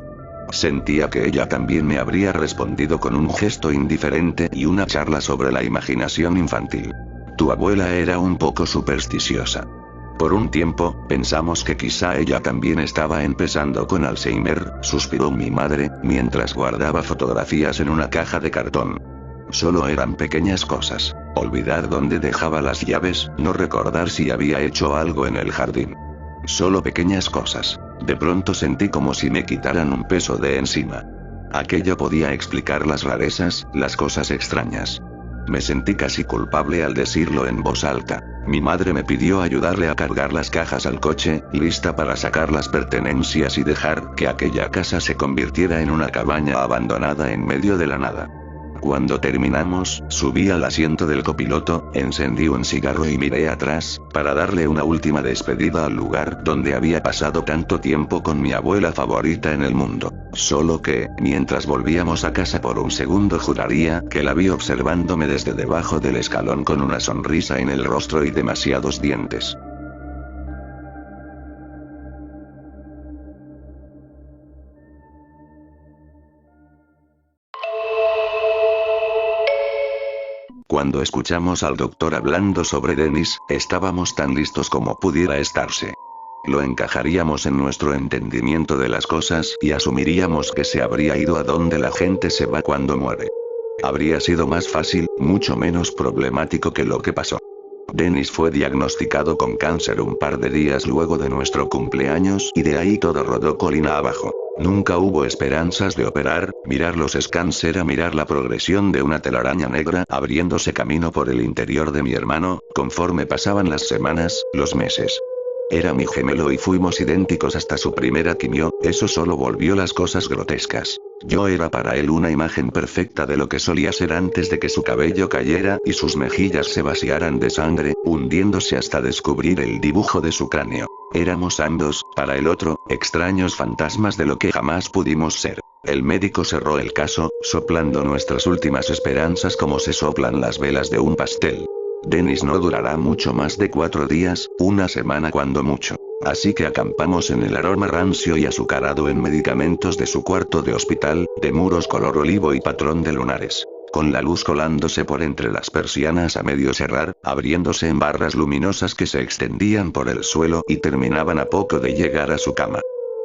Sentía que ella también me habría respondido con un gesto indiferente y una charla sobre la imaginación infantil. Tu abuela era un poco supersticiosa. Por un tiempo, pensamos que quizá ella también estaba empezando con Alzheimer, suspiró mi madre, mientras guardaba fotografías en una caja de cartón. Solo eran pequeñas cosas. Olvidar dónde dejaba las llaves, no recordar si había hecho algo en el jardín. Solo pequeñas cosas. De pronto sentí como si me quitaran un peso de encima. Aquello podía explicar las rarezas, las cosas extrañas. Me sentí casi culpable al decirlo en voz alta. Mi madre me pidió ayudarle a cargar las cajas al coche, lista para sacar las pertenencias y dejar que aquella casa se convirtiera en una cabaña abandonada en medio de la nada. Cuando terminamos, subí al asiento del copiloto, encendí un cigarro y miré atrás, para darle una última despedida al lugar donde había pasado tanto tiempo con mi abuela favorita en el mundo. Solo que, mientras volvíamos a casa por un segundo juraría que la vi observándome desde debajo del escalón con una sonrisa en el rostro y demasiados dientes. Cuando escuchamos al doctor hablando sobre Dennis, estábamos tan listos como pudiera estarse. Lo encajaríamos en nuestro entendimiento de las cosas y asumiríamos que se habría ido a donde la gente se va cuando muere. Habría sido más fácil, mucho menos problemático que lo que pasó. Dennis fue diagnosticado con cáncer un par de días luego de nuestro cumpleaños y de ahí todo rodó colina abajo. Nunca hubo esperanzas de operar, mirar los scans era mirar la progresión de una telaraña negra abriéndose camino por el interior de mi hermano, conforme pasaban las semanas, los meses. Era mi gemelo y fuimos idénticos hasta su primera quimio, eso solo volvió las cosas grotescas. Yo era para él una imagen perfecta de lo que solía ser antes de que su cabello cayera y sus mejillas se vaciaran de sangre, hundiéndose hasta descubrir el dibujo de su cráneo. Éramos ambos, para el otro, extraños fantasmas de lo que jamás pudimos ser. El médico cerró el caso, soplando nuestras últimas esperanzas como se soplan las velas de un pastel. Dennis no durará mucho más de 4 días, una semana cuando mucho. Así que acampamos en el aroma rancio y azucarado en medicamentos de su cuarto de hospital, de muros color olivo y patrón de lunares. Con la luz colándose por entre las persianas a medio cerrar, abriéndose en barras luminosas que se extendían por el suelo y terminaban a poco de llegar a su cama.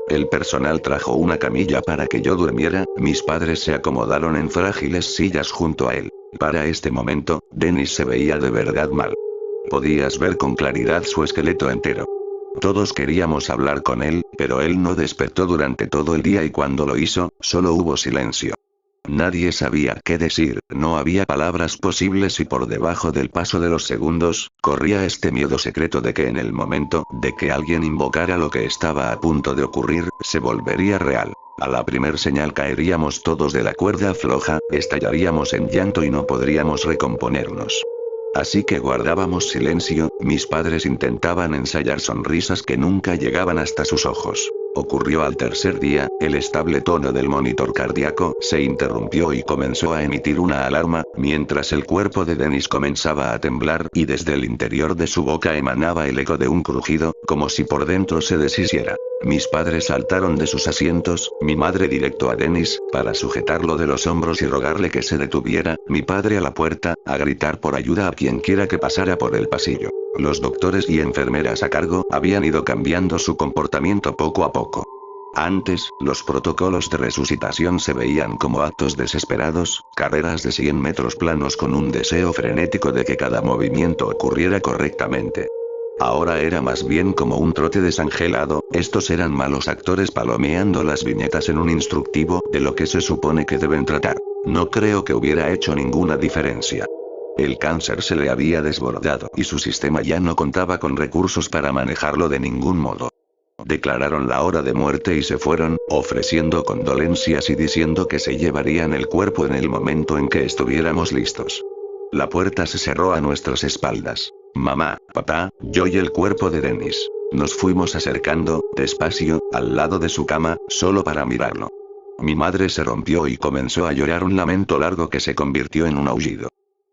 El personal trajo una camilla para que yo durmiera, mis padres se acomodaron en frágiles sillas junto a él. Para este momento, Dennis se veía de verdad mal. Podías ver con claridad su esqueleto entero. Todos queríamos hablar con él, pero él no despertó durante todo el día y cuando lo hizo, solo hubo silencio. Nadie sabía qué decir, no había palabras posibles y por debajo del paso de los segundos, corría este miedo secreto de que en el momento de que alguien invocara lo que estaba a punto de ocurrir, se volvería real. A la primer señal caeríamos todos de la cuerda floja, estallaríamos en llanto y no podríamos recomponernos. Así que guardábamos silencio, mis padres intentaban ensayar sonrisas que nunca llegaban hasta sus ojos. Ocurrió al tercer día, el estable tono del monitor cardíaco se interrumpió y comenzó a emitir una alarma, mientras el cuerpo de Dennis comenzaba a temblar y desde el interior de su boca emanaba el eco de un crujido, como si por dentro se deshiciera. Mis padres saltaron de sus asientos, mi madre directo a Dennis, para sujetarlo de los hombros y rogarle que se detuviera, mi padre a la puerta, a gritar por ayuda a quien quiera que pasara por el pasillo. Los doctores y enfermeras a cargo habían ido cambiando su comportamiento poco a poco. Antes, los protocolos de resucitación se veían como actos desesperados, carreras de 100 metros planos con un deseo frenético de que cada movimiento ocurriera correctamente. Ahora era más bien como un trote desangelado, estos eran malos actores palomeando las viñetas en un instructivo de lo que se supone que deben tratar. No creo que hubiera hecho ninguna diferencia. El cáncer se le había desbordado y su sistema ya no contaba con recursos para manejarlo de ningún modo. Declararon la hora de muerte y se fueron, ofreciendo condolencias y diciendo que se llevarían el cuerpo en el momento en que estuviéramos listos. La puerta se cerró a nuestras espaldas. Mamá, papá, yo y el cuerpo de Dennis. Nos fuimos acercando, despacio, al lado de su cama, solo para mirarlo. Mi madre se rompió y comenzó a llorar un lamento largo que se convirtió en un aullido.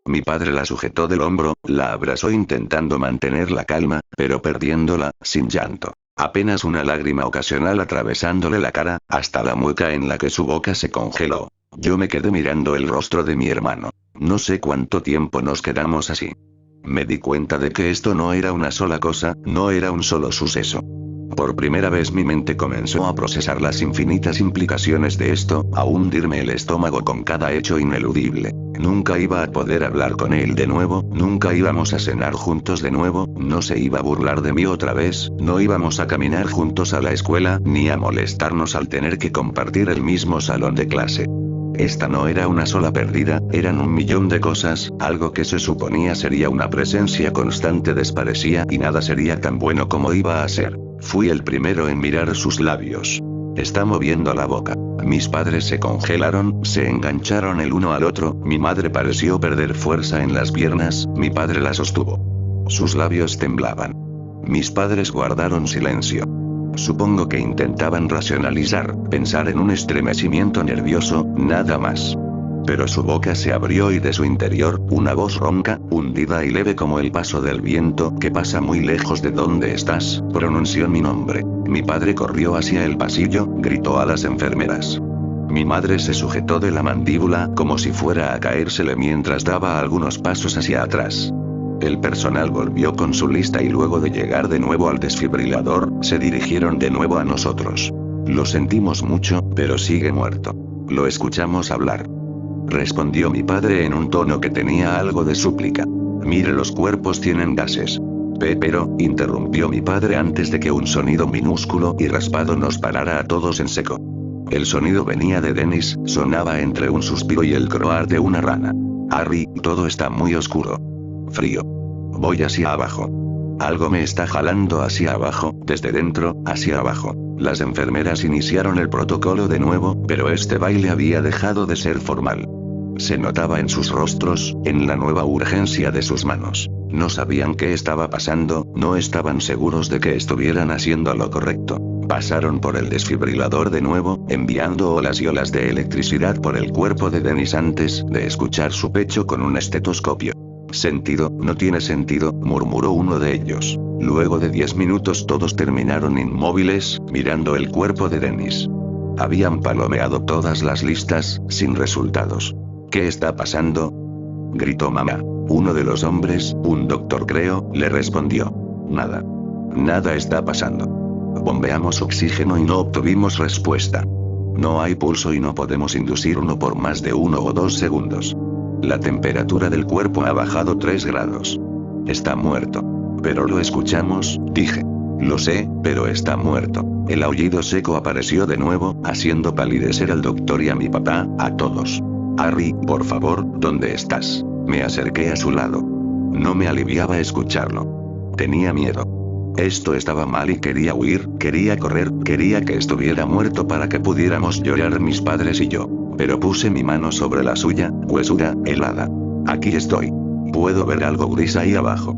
Mi padre la sujetó del hombro, la abrazó intentando mantener la calma, pero perdiéndola, sin llanto. Apenas una lágrima ocasional atravesándole la cara, hasta la mueca en la que su boca se congeló. Yo me quedé mirando el rostro de mi hermano. No sé cuánto tiempo nos quedamos así. Me di cuenta de que esto no era una sola cosa, no era un solo suceso. Por primera vez mi mente comenzó a procesar las infinitas implicaciones de esto, a hundirme el estómago con cada hecho ineludible. Nunca iba a poder hablar con él de nuevo, nunca íbamos a cenar juntos de nuevo, no se iba a burlar de mí otra vez, no íbamos a caminar juntos a la escuela, ni a molestarnos al tener que compartir el mismo salón de clase. Esta no era una sola pérdida, eran un millón de cosas, algo que se suponía sería una presencia constante desaparecía y nada sería tan bueno como iba a ser. Fui el primero en mirar sus labios. Está moviendo la boca. Mis padres se congelaron, se engancharon el uno al otro, mi madre pareció perder fuerza en las piernas, mi padre la sostuvo. Sus labios temblaban. Mis padres guardaron silencio. Supongo que intentaban racionalizar, pensar en un estremecimiento nervioso, nada más. Pero su boca se abrió y de su interior, una voz ronca, hundida y leve como el paso del viento que pasa muy lejos de donde estás, pronunció mi nombre. Mi padre corrió hacia el pasillo, gritó a las enfermeras. Mi madre se sujetó de la mandíbula como si fuera a caérsele mientras daba algunos pasos hacia atrás. El personal volvió con su lista y luego de llegar de nuevo al desfibrilador, se dirigieron de nuevo a nosotros. Lo sentimos mucho, pero sigue muerto. Lo escuchamos hablar. Respondió mi padre en un tono que tenía algo de súplica. Mire, los cuerpos tienen gases. Pero, interrumpió mi padre antes de que un sonido minúsculo y raspado nos parara a todos en seco. El sonido venía de Dennis, sonaba entre un suspiro y el croar de una rana. Harry, todo está muy oscuro. Frío. Voy hacia abajo. Algo me está jalando hacia abajo, desde dentro, hacia abajo. Las enfermeras iniciaron el protocolo de nuevo, pero este baile había dejado de ser formal. Se notaba en sus rostros, en la nueva urgencia de sus manos. No sabían qué estaba pasando, no estaban seguros de que estuvieran haciendo lo correcto. Pasaron por el desfibrilador de nuevo, enviando olas y olas de electricidad por el cuerpo de Dennis antes de escuchar su pecho con un estetoscopio. Sentido, no tiene sentido, murmuró uno de ellos. Luego de 10 minutos todos terminaron inmóviles, mirando el cuerpo de Dennis. Habían palomeado todas las listas, sin resultados. ¿Qué está pasando?, gritó mamá. Uno de los hombres, un doctor creo, le respondió. Nada. Nada está pasando. Bombeamos oxígeno y no obtuvimos respuesta. No hay pulso y no podemos inducir uno por más de 1 o 2 segundos. La temperatura del cuerpo ha bajado 3 grados. Está muerto. Pero lo escuchamos, dije. Lo sé, pero está muerto. El aullido seco apareció de nuevo, haciendo palidecer al doctor y a mi papá, a todos. Harry, por favor, ¿dónde estás? Me acerqué a su lado. No me aliviaba escucharlo. Tenía miedo. Esto estaba mal y quería huir, quería correr, quería que estuviera muerto para que pudiéramos llorar mis padres y yo. Pero puse mi mano sobre la suya, huesuda, helada. Aquí estoy. Puedo ver algo gris ahí abajo.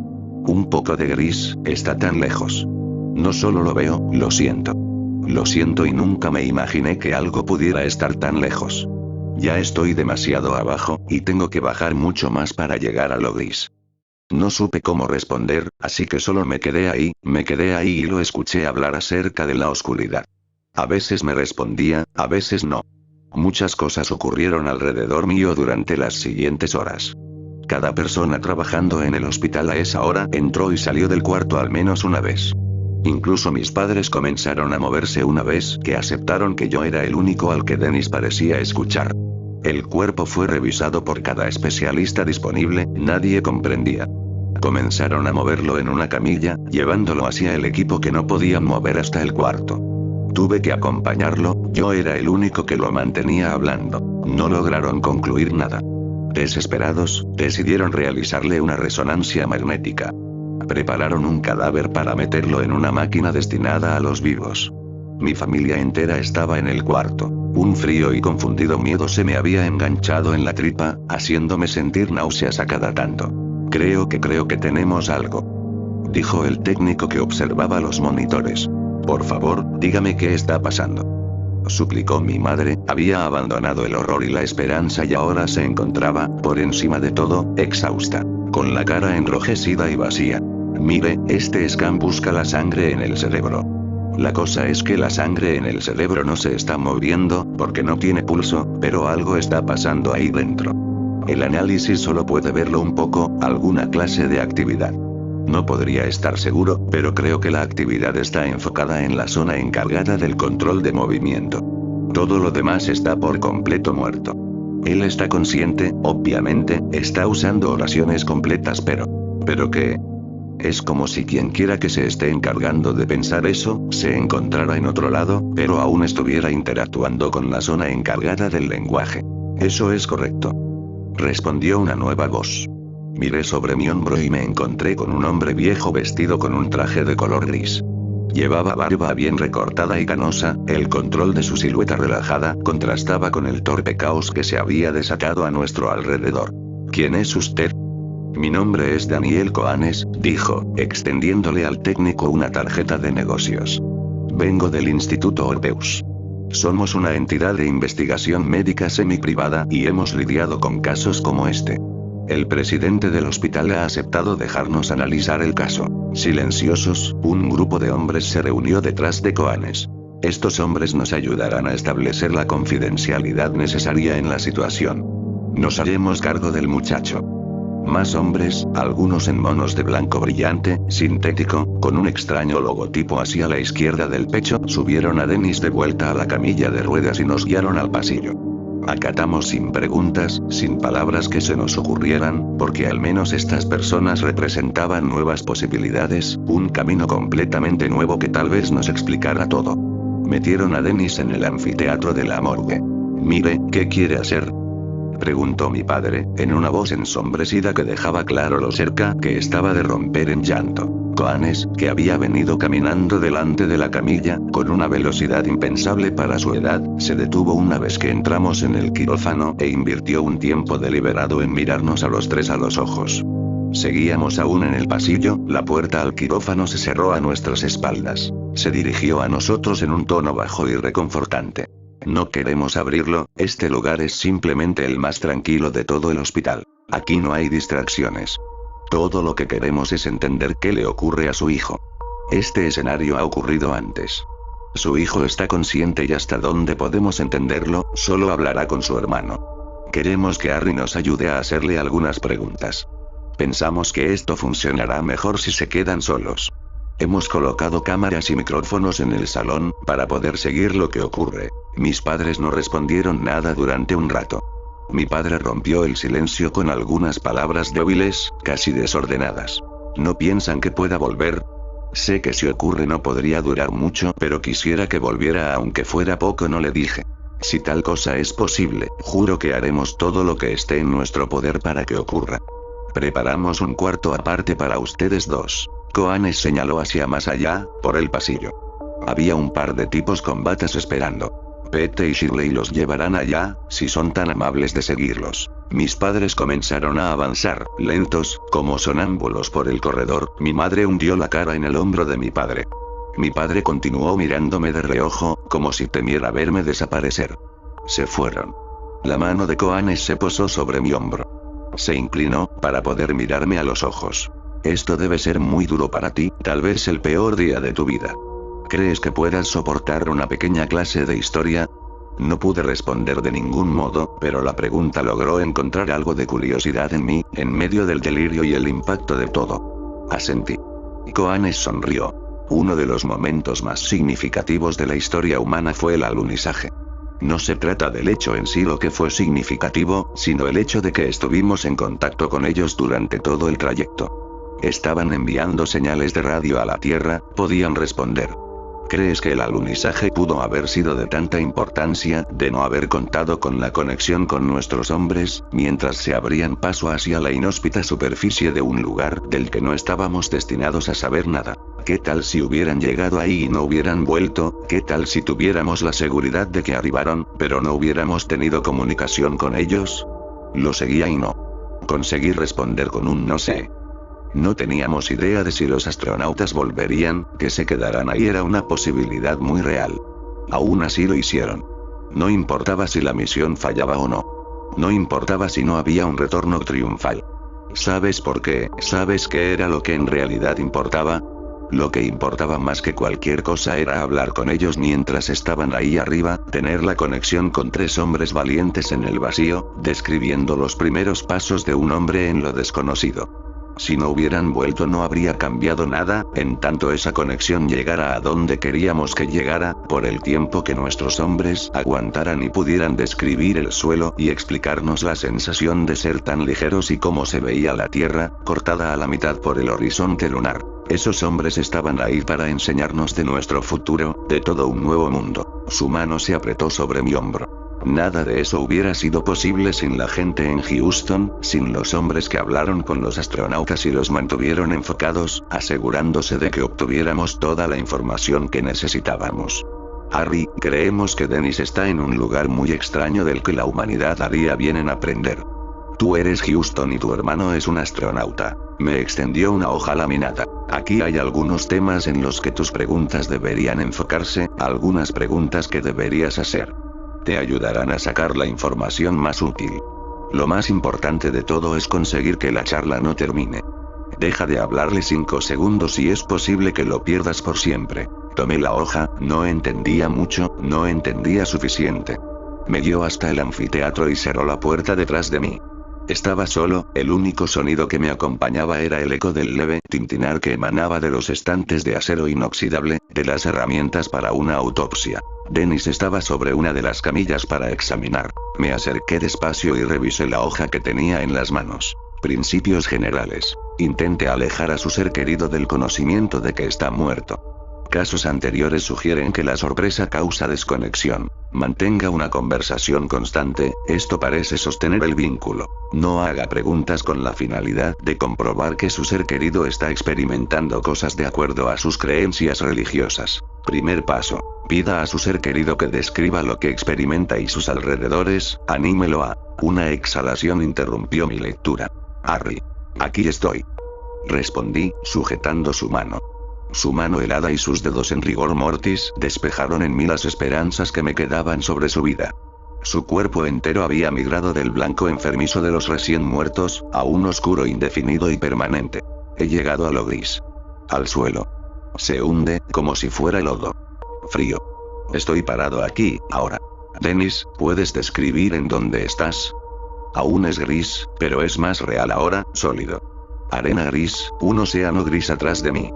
Un poco de gris, está tan lejos. No solo lo veo, lo siento. Lo siento y nunca me imaginé que algo pudiera estar tan lejos. Ya estoy demasiado abajo, y tengo que bajar mucho más para llegar a lo gris. No supe cómo responder, así que solo me quedé ahí y lo escuché hablar acerca de la oscuridad. A veces me respondía, a veces no. Muchas cosas ocurrieron alrededor mío durante las siguientes horas. Cada persona trabajando en el hospital a esa hora entró y salió del cuarto al menos una vez. Incluso mis padres comenzaron a moverse una vez que aceptaron que yo era el único al que Dennis parecía escuchar. El cuerpo fue revisado por cada especialista disponible, nadie comprendía. Comenzaron a moverlo en una camilla, llevándolo hacia el equipo que no podían mover hasta el cuarto. Tuve que acompañarlo, yo era el único que lo mantenía hablando. No lograron concluir nada. Desesperados, decidieron realizarle una resonancia magnética. Prepararon un cadáver para meterlo en una máquina destinada a los vivos. Mi familia entera estaba en el cuarto. Un frío y confundido miedo se me había enganchado en la tripa, haciéndome sentir náuseas a cada tanto. Creo que tenemos algo, dijo el técnico que observaba los monitores. Por favor, dígame qué está pasando, suplicó mi madre. Había abandonado el horror y la esperanza y ahora se encontraba, por encima de todo, exhausta, con la cara enrojecida y vacía. Mire, este scan busca la sangre en el cerebro. La cosa es que la sangre en el cerebro no se está moviendo, porque no tiene pulso, pero algo está pasando ahí dentro. El análisis solo puede verlo un poco, alguna clase de actividad. No podría estar seguro, pero creo que la actividad está enfocada en la zona encargada del control de movimiento. Todo lo demás está por completo muerto. Él está consciente, obviamente, está usando oraciones completas, ¿Pero qué? Es como si quien quiera que se esté encargando de pensar eso, se encontrara en otro lado, pero aún estuviera interactuando con la zona encargada del lenguaje. Eso es correcto, respondió una nueva voz. Miré sobre mi hombro y me encontré con un hombre viejo vestido con un traje de color gris. Llevaba barba bien recortada y canosa, el control de su silueta relajada contrastaba con el torpe caos que se había desatado a nuestro alrededor. ¿Quién es usted? Mi nombre es Daniel Coanes, dijo, extendiéndole al técnico una tarjeta de negocios. Vengo del Instituto Orpheus. Somos una entidad de investigación médica semi-privada y hemos lidiado con casos como este. El presidente del hospital ha aceptado dejarnos analizar el caso. Silenciosos, un grupo de hombres se reunió detrás de Coanes. Estos hombres nos ayudarán a establecer la confidencialidad necesaria en la situación. Nos haremos cargo del muchacho. Más hombres, algunos en monos de blanco brillante, sintético, con un extraño logotipo hacia la izquierda del pecho, subieron a Dennis de vuelta a la camilla de ruedas y nos guiaron al pasillo. Acatamos sin preguntas, sin palabras que se nos ocurrieran, porque al menos estas personas representaban nuevas posibilidades, un camino completamente nuevo que tal vez nos explicara todo. Metieron a Dennis en el anfiteatro de la morgue. Mire, ¿qué quiere hacer?, preguntó mi padre, en una voz ensombrecida que dejaba claro lo cerca que estaba de romper en llanto. Coanes, que había venido caminando delante de la camilla, con una velocidad impensable para su edad, se detuvo una vez que entramos en el quirófano e invirtió un tiempo deliberado en mirarnos a los tres a los ojos. Seguíamos aún en el pasillo, la puerta al quirófano se cerró a nuestras espaldas. Se dirigió a nosotros en un tono bajo y reconfortante. No queremos abrirlo, este lugar es simplemente el más tranquilo de todo el hospital. Aquí no hay distracciones. Todo lo que queremos es entender qué le ocurre a su hijo. Este escenario ha ocurrido antes. Su hijo está consciente y hasta donde podemos entenderlo, solo hablará con su hermano. Queremos que Harry nos ayude a hacerle algunas preguntas. Pensamos que esto funcionará mejor si se quedan solos. Hemos colocado cámaras y micrófonos en el salón, para poder seguir lo que ocurre. Mis padres no respondieron nada durante un rato. Mi padre rompió el silencio con algunas palabras débiles, casi desordenadas. ¿No piensan que pueda volver? Sé que si ocurre no podría durar mucho, pero quisiera que volviera aunque fuera poco, no le dije. Si tal cosa es posible, juro que haremos todo lo que esté en nuestro poder para que ocurra. Preparamos un cuarto aparte para ustedes dos. Coanes señaló hacia más allá, por el pasillo. Había un par de tipos con batas esperando. Pete y Shirley los llevarán allá, si son tan amables de seguirlos. Mis padres comenzaron a avanzar, lentos, como sonámbulos por el corredor. Mi madre hundió la cara en el hombro de mi padre. Mi padre continuó mirándome de reojo, como si temiera verme desaparecer. Se fueron. La mano de Coanes se posó sobre mi hombro. Se inclinó, para poder mirarme a los ojos. Esto debe ser muy duro para ti, tal vez el peor día de tu vida. ¿Crees que puedas soportar una pequeña clase de historia? No pude responder de ningún modo, pero la pregunta logró encontrar algo de curiosidad en mí, en medio del delirio y el impacto de todo. Asentí. Koanes sonrió. Uno de los momentos más significativos de la historia humana fue el alunizaje. No se trata del hecho en sí lo que fue significativo, sino el hecho de que estuvimos en contacto con ellos durante todo el trayecto. Estaban enviando señales de radio a la Tierra, podían responder. ¿Crees que el alunizaje pudo haber sido de tanta importancia, de no haber contado con la conexión con nuestros hombres, mientras se abrían paso hacia la inhóspita superficie de un lugar del que no estábamos destinados a saber nada? ¿Qué tal si hubieran llegado ahí y no hubieran vuelto? ¿Qué tal si tuviéramos la seguridad de que arribaron, pero no hubiéramos tenido comunicación con ellos? Lo seguía y no conseguí responder con un no sé. No teníamos idea de si los astronautas volverían, que se quedaran ahí era una posibilidad muy real. Aún así lo hicieron. No importaba si la misión fallaba o no. No importaba si no había un retorno triunfal. ¿Sabes por qué? ¿Sabes qué era lo que en realidad importaba? Lo que importaba más que cualquier cosa era hablar con ellos mientras estaban ahí arriba, tener la conexión con tres hombres valientes en el vacío, describiendo los primeros pasos de un hombre en lo desconocido. Si no hubieran vuelto no habría cambiado nada, en tanto esa conexión llegara a donde queríamos que llegara, por el tiempo que nuestros hombres aguantaran y pudieran describir el suelo y explicarnos la sensación de ser tan ligeros y cómo se veía la Tierra, cortada a la mitad por el horizonte lunar. Esos hombres estaban ahí para enseñarnos de nuestro futuro, de todo un nuevo mundo. Su mano se apretó sobre mi hombro. Nada de eso hubiera sido posible sin la gente en Houston, sin los hombres que hablaron con los astronautas y los mantuvieron enfocados, asegurándose de que obtuviéramos toda la información que necesitábamos. Harry, creemos que Dennis está en un lugar muy extraño del que la humanidad haría bien en aprender. Tú eres Houston y tu hermano es un astronauta. Me extendió una hoja laminada. Aquí hay algunos temas en los que tus preguntas deberían enfocarse, algunas preguntas que deberías hacer. Te ayudarán a sacar la información más útil. Lo más importante de todo es conseguir que la charla no termine. Deja de hablarle 5 segundos y es posible que lo pierdas por siempre. Tomé la hoja, no entendía mucho, no entendía suficiente. Me guió hasta el anfiteatro y cerró la puerta detrás de mí. Estaba solo, el único sonido que me acompañaba era el eco del leve tintinar que emanaba de los estantes de acero inoxidable, de las herramientas para una autopsia. Dennis estaba sobre una de las camillas para examinar. Me acerqué despacio y revisé la hoja que tenía en las manos. Principios generales. Intente alejar a su ser querido del conocimiento de que está muerto. Casos anteriores sugieren que la sorpresa causa desconexión. Mantenga una conversación constante, esto parece sostener el vínculo. No haga preguntas con la finalidad de comprobar que su ser querido está experimentando cosas de acuerdo a sus creencias religiosas. Primer paso. Pida a su ser querido que describa lo que experimenta y sus alrededores, anímelo a. Una exhalación interrumpió mi lectura. Harry. Aquí estoy. Respondí, sujetando su mano. Su mano helada y sus dedos en rigor mortis despejaron en mí las esperanzas que me quedaban sobre su vida. Su cuerpo entero había migrado del blanco enfermizo de los recién muertos, a un oscuro indefinido y permanente. He llegado a lo gris. Al suelo. Se hunde, como si fuera lodo. Frío. Estoy parado aquí, ahora. Dennis, ¿puedes describir en dónde estás? Aún es gris, pero es más real ahora, sólido. Arena gris, un océano gris atrás de mí.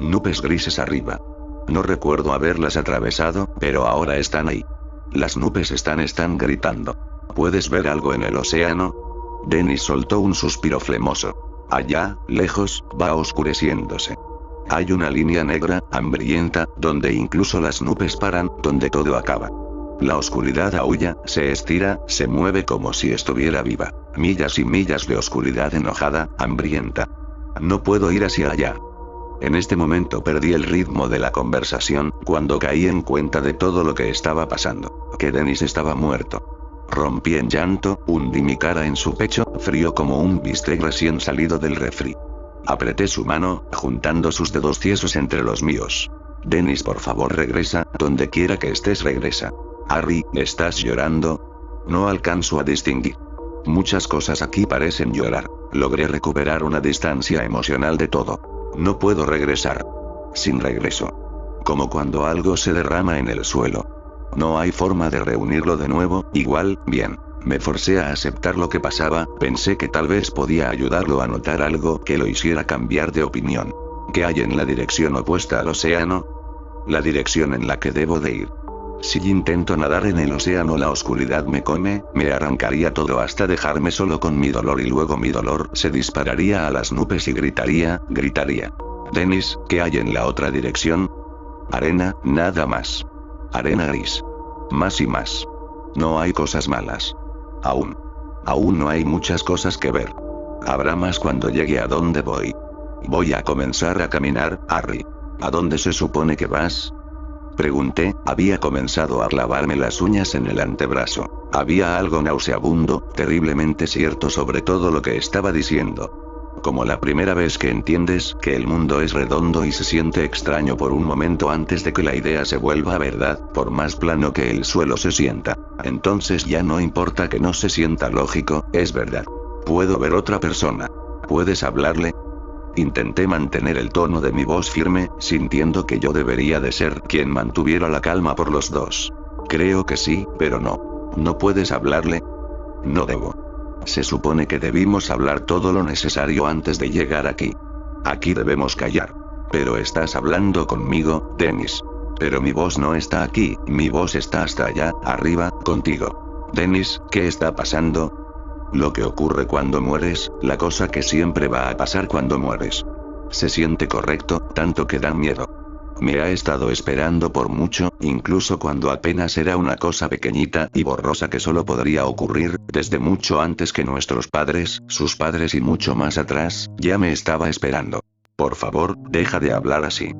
Nubes grises arriba. No recuerdo haberlas atravesado, pero ahora están ahí. Las nubes están gritando. ¿Puedes ver algo en el océano? Dennis soltó un suspiro flemoso. Allá, lejos, va oscureciéndose. Hay una línea negra, hambrienta, donde incluso las nubes paran, donde todo acaba. La oscuridad aúlla, se estira, se mueve como si estuviera viva. Millas y millas de oscuridad enojada, hambrienta. No puedo ir hacia allá. En este momento perdí el ritmo de la conversación, cuando caí en cuenta de todo lo que estaba pasando, que Dennis estaba muerto. Rompí en llanto, hundí mi cara en su pecho, frío como un bistec recién salido del refri. Apreté su mano, juntando sus dedos tiesos entre los míos. Dennis, por favor regresa, donde quiera que estés regresa. Harry, ¿estás llorando? No alcanzo a distinguir. Muchas cosas aquí parecen llorar. Logré recuperar una distancia emocional de todo. No puedo regresar. Sin regreso. Como cuando algo se derrama en el suelo. No hay forma de reunirlo de nuevo, igual, bien. Me forcé a aceptar lo que pasaba, pensé que tal vez podía ayudarlo a notar algo que lo hiciera cambiar de opinión. ¿Qué hay en la dirección opuesta al océano? La dirección en la que debo de ir. Si intento nadar en el océano, la oscuridad me come, me arrancaría todo hasta dejarme solo con mi dolor y luego mi dolor se dispararía a las nubes y gritaría. Dennis, ¿qué hay en la otra dirección? Arena, nada más. Arena gris. Más y más. No hay cosas malas. Aún no hay muchas cosas que ver. Habrá más cuando llegue a donde voy. Voy a comenzar a caminar, Harry. ¿A dónde se supone que vas? Pregunté, había comenzado a clavarme las uñas en el antebrazo. Había algo nauseabundo, terriblemente cierto sobre todo lo que estaba diciendo. Como la primera vez que entiendes que el mundo es redondo y se siente extraño por un momento antes de que la idea se vuelva verdad, por más plano que el suelo se sienta. Entonces ya no importa que no se sienta lógico, es verdad. Puedo ver otra persona. ¿Puedes hablarle? Intenté mantener el tono de mi voz firme, sintiendo que yo debería de ser quien mantuviera la calma por los dos. Creo que sí, pero no. ¿No puedes hablarle? No debo. Se supone que debimos hablar todo lo necesario antes de llegar aquí. Aquí debemos callar. Pero estás hablando conmigo, Dennis. Pero mi voz no está aquí, mi voz está hasta allá, arriba, contigo. Dennis, ¿qué está pasando? Lo que ocurre cuando mueres, la cosa que siempre va a pasar cuando mueres. Se siente correcto, tanto que da miedo. Me ha estado esperando por mucho, incluso cuando apenas era una cosa pequeñita y borrosa que solo podría ocurrir, desde mucho antes que nuestros padres, sus padres y mucho más atrás, ya me estaba esperando. Por favor, deja de hablar así.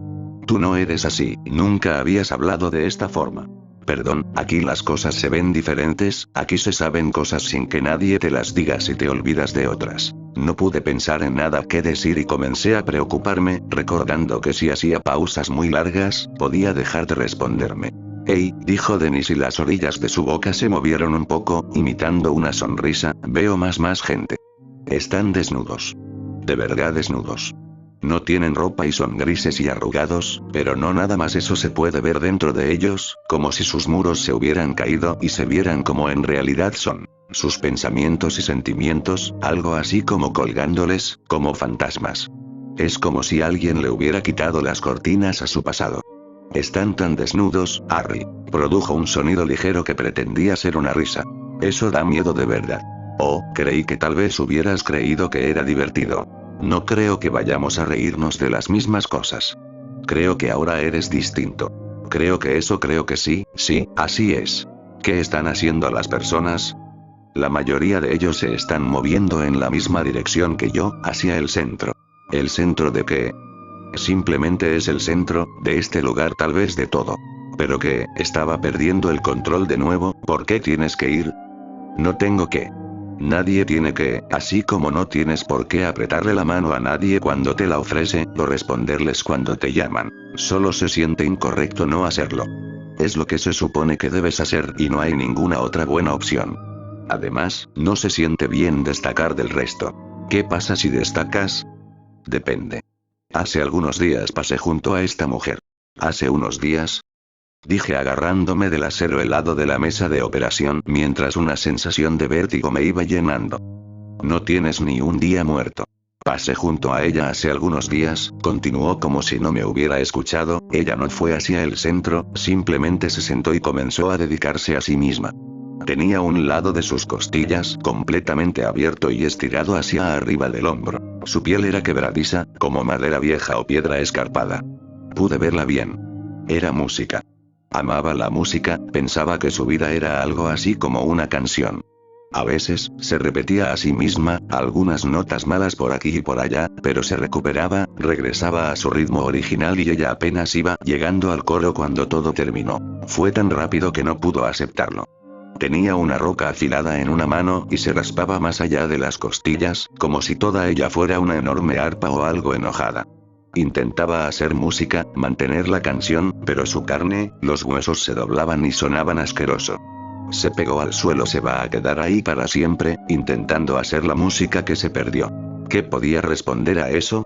Tú no eres así, nunca habías hablado de esta forma. Perdón, aquí las cosas se ven diferentes, aquí se saben cosas sin que nadie te las diga si te olvidas de otras. No pude pensar en nada que decir y comencé a preocuparme, recordando que si hacía pausas muy largas, podía dejar de responderme. Hey, dijo Dennis y las orillas de su boca se movieron un poco, imitando una sonrisa, veo más gente. Están desnudos. De verdad desnudos. No tienen ropa y son grises y arrugados, pero no nada más, eso se puede ver dentro de ellos, como si sus muros se hubieran caído y se vieran como en realidad son. Sus pensamientos y sentimientos, algo así como colgándoles, como fantasmas. Es como si alguien le hubiera quitado las cortinas a su pasado. Están tan desnudos, Harry. Produjo un sonido ligero que pretendía ser una risa. Eso da miedo de verdad. Oh, creí que tal vez hubieras creído que era divertido. No creo que vayamos a reírnos de las mismas cosas. Creo que ahora eres distinto. Creo que sí, así es. ¿Qué están haciendo las personas? La mayoría de ellos se están moviendo en la misma dirección que yo, hacia el centro. ¿El centro de qué? Simplemente es el centro, de este lugar, tal vez de todo. Pero que, estaba perdiendo el control de nuevo, ¿por qué tienes que ir? No tengo que. Nadie tiene que, así como no tienes por qué apretarle la mano a nadie cuando te la ofrece, o responderles cuando te llaman. Solo se siente incorrecto no hacerlo. Es lo que se supone que debes hacer y no hay ninguna otra buena opción. Además, no se siente bien destacar del resto. ¿Qué pasa si destacas? Depende. Hace algunos días pasé junto a esta mujer. ¿Hace unos días? Dije agarrándome del acero helado de la mesa de operación mientras una sensación de vértigo me iba llenando. No tienes ni un día muerto. Pasé junto a ella hace algunos días, continuó como si no me hubiera escuchado, ella no fue hacia el centro, simplemente se sentó y comenzó a dedicarse a sí misma. Tenía un lado de sus costillas completamente abierto y estirado hacia arriba del hombro. Su piel era quebradiza, como madera vieja o piedra escarpada. Pude verla bien. Era música. Amaba la música, pensaba que su vida era algo así como una canción. A veces, se repetía a sí misma, algunas notas malas por aquí y por allá, pero se recuperaba, regresaba a su ritmo original y ella apenas iba llegando al coro cuando todo terminó. Fue tan rápido que no pudo aceptarlo. Tenía una roca afilada en una mano y se raspaba más allá de las costillas, como si toda ella fuera una enorme arpa o algo enojada. Intentaba hacer música, mantener la canción, pero su carne, los huesos se doblaban y sonaban asqueroso. Se pegó al suelo, se va a quedar ahí para siempre, intentando hacer la música que se perdió. ¿Qué podía responder a eso?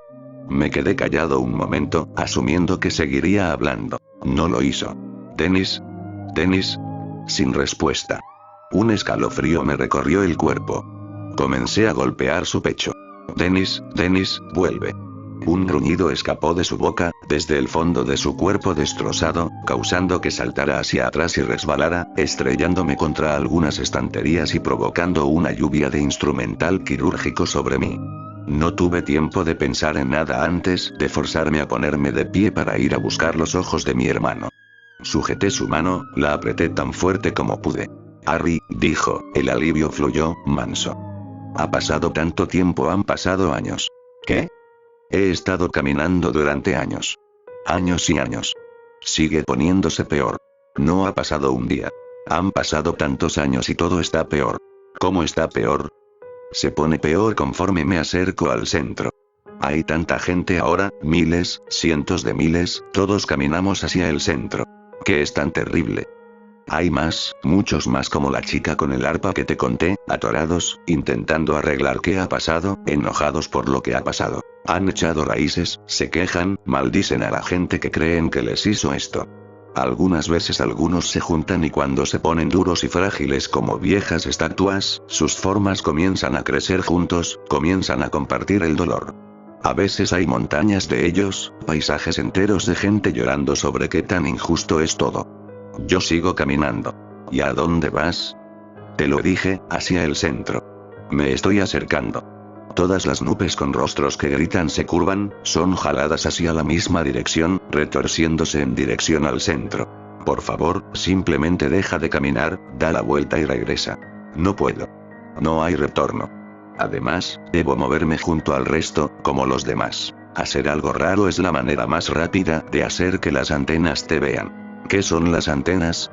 Me quedé callado un momento, asumiendo que seguiría hablando. No lo hizo. Dennis. Dennis. Sin respuesta. Un escalofrío me recorrió el cuerpo. Comencé a golpear su pecho. Dennis, Dennis, vuelve. Un gruñido escapó de su boca, desde el fondo de su cuerpo destrozado, causando que saltara hacia atrás y resbalara, estrellándome contra algunas estanterías y provocando una lluvia de instrumental quirúrgico sobre mí. No tuve tiempo de pensar en nada antes de forzarme a ponerme de pie para ir a buscar los ojos de mi hermano. Sujeté su mano, la apreté tan fuerte como pude. Harry, dijo, el alivio fluyó, manso. Ha pasado tanto tiempo, han pasado años. ¿Qué? He estado caminando durante años. Años y años. Sigue poniéndose peor. No ha pasado un día. Han pasado tantos años y todo está peor. ¿Cómo está peor? Se pone peor conforme me acerco al centro. Hay tanta gente ahora, miles, cientos de miles, todos caminamos hacia el centro. ¿Qué es tan terrible? Hay más, muchos más como la chica con el arpa que te conté, atorados, intentando arreglar qué ha pasado, enojados por lo que ha pasado. Han echado raíces, se quejan, maldicen a la gente que creen que les hizo esto. Algunas veces algunos se juntan y cuando se ponen duros y frágiles como viejas estatuas, sus formas comienzan a crecer juntos, comienzan a compartir el dolor. A veces hay montañas de ellos, paisajes enteros de gente llorando sobre qué tan injusto es todo. Yo sigo caminando. ¿Y a dónde vas? Te lo dije, hacia el centro. Me estoy acercando. Todas las nubes con rostros que gritan se curvan, son jaladas hacia la misma dirección, retorciéndose en dirección al centro. Por favor, simplemente deja de caminar, da la vuelta y regresa. No puedo. No hay retorno. Además, debo moverme junto al resto, como los demás. Hacer algo raro es la manera más rápida de hacer que las antenas te vean. ¿Qué son las antenas?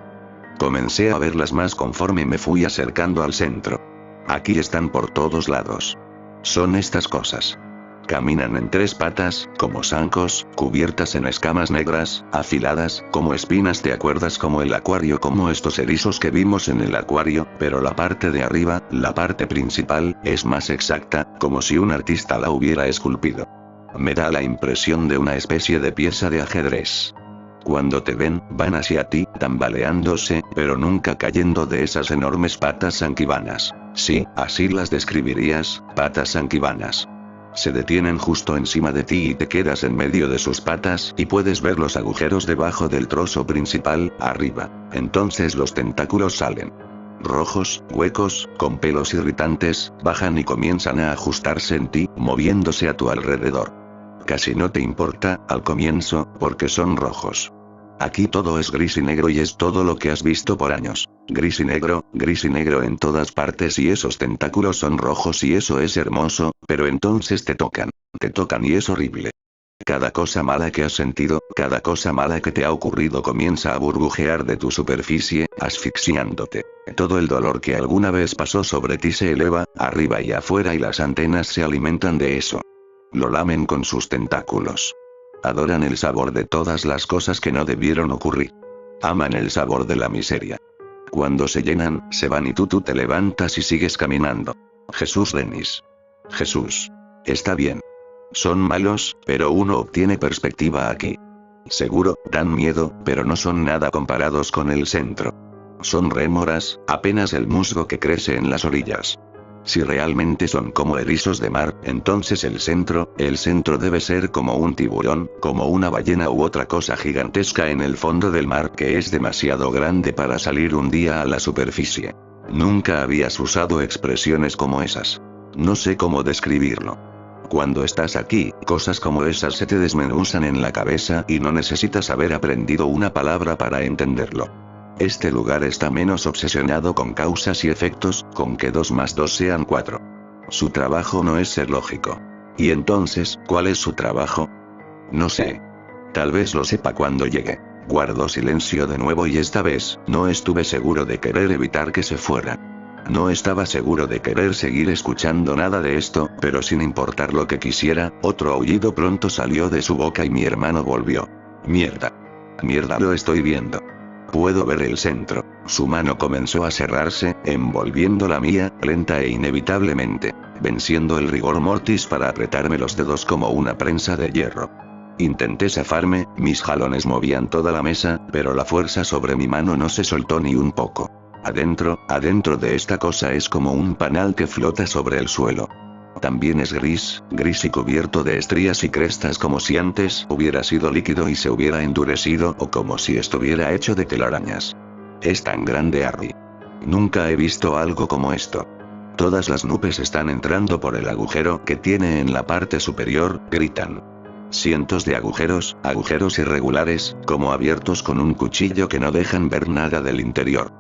Comencé a verlas más conforme me fui acercando al centro. Aquí están por todos lados. Son estas cosas. Caminan en tres patas, como zancos, cubiertas en escamas negras, afiladas, como espinas. ¿Te acuerdas como el acuario, como estos erizos que vimos en el acuario? Pero la parte de arriba, la parte principal, es más exacta, como si un artista la hubiera esculpido. Me da la impresión de una especie de pieza de ajedrez. Cuando te ven, van hacia ti, tambaleándose, pero nunca cayendo de esas enormes patas anquibanas. Sí, así las describirías, patas anquibanas. Se detienen justo encima de ti y te quedas en medio de sus patas y puedes ver los agujeros debajo del trozo principal, arriba. Entonces los tentáculos salen. Rojos, huecos, con pelos irritantes, bajan y comienzan a ajustarse en ti, moviéndose a tu alrededor. Casi no te importa, al comienzo, porque son rojos. Aquí todo es gris y negro y es todo lo que has visto por años. Gris y negro en todas partes y esos tentáculos son rojos y eso es hermoso, pero entonces te tocan y es horrible. Cada cosa mala que has sentido, cada cosa mala que te ha ocurrido comienza a burbujear de tu superficie, asfixiándote. Todo el dolor que alguna vez pasó sobre ti se eleva, arriba y afuera y las antenas se alimentan de eso. Lo lamen con sus tentáculos. Adoran el sabor de todas las cosas que no debieron ocurrir. Aman el sabor de la miseria. Cuando se llenan, se van y tú te levantas y sigues caminando. Jesús Dennis. Jesús. Está bien. Son malos, pero uno obtiene perspectiva aquí. Seguro, dan miedo, pero no son nada comparados con el centro. Son rémoras, apenas el musgo que crece en las orillas. Si realmente son como erizos de mar, entonces el centro debe ser como un tiburón, como una ballena u otra cosa gigantesca en el fondo del mar que es demasiado grande para salir un día a la superficie. Nunca habías usado expresiones como esas. No sé cómo describirlo. Cuando estás aquí, cosas como esas se te desmenuzan en la cabeza y no necesitas haber aprendido una palabra para entenderlo. Este lugar está menos obsesionado con causas y efectos, con que 2 más 2 sean 4. Su trabajo no es ser lógico. ¿Y entonces, cuál es su trabajo? No sé. Tal vez lo sepa cuando llegue. Guardó silencio de nuevo y esta vez, no estuve seguro de querer evitar que se fuera. No estaba seguro de querer seguir escuchando nada de esto, pero sin importar lo que quisiera, otro aullido pronto salió de su boca y mi hermano volvió. Mierda. Mierda, lo estoy viendo. Puedo ver el centro. Su mano comenzó a cerrarse, envolviendo la mía, lenta e inevitablemente, venciendo el rigor mortis para apretarme los dedos como una prensa de hierro. Intenté zafarme, mis jalones movían toda la mesa, pero la fuerza sobre mi mano no se soltó ni un poco. Adentro de esta cosa es como un panal que flota sobre el suelo. También es gris y cubierto de estrías y crestas como si antes hubiera sido líquido y se hubiera endurecido o como si estuviera hecho de telarañas. Es tan grande, Harry. Nunca he visto algo como esto. Todas las nubes están entrando por el agujero que tiene en la parte superior, gritan. Cientos de agujeros irregulares, como abiertos con un cuchillo que no dejan ver nada del interior.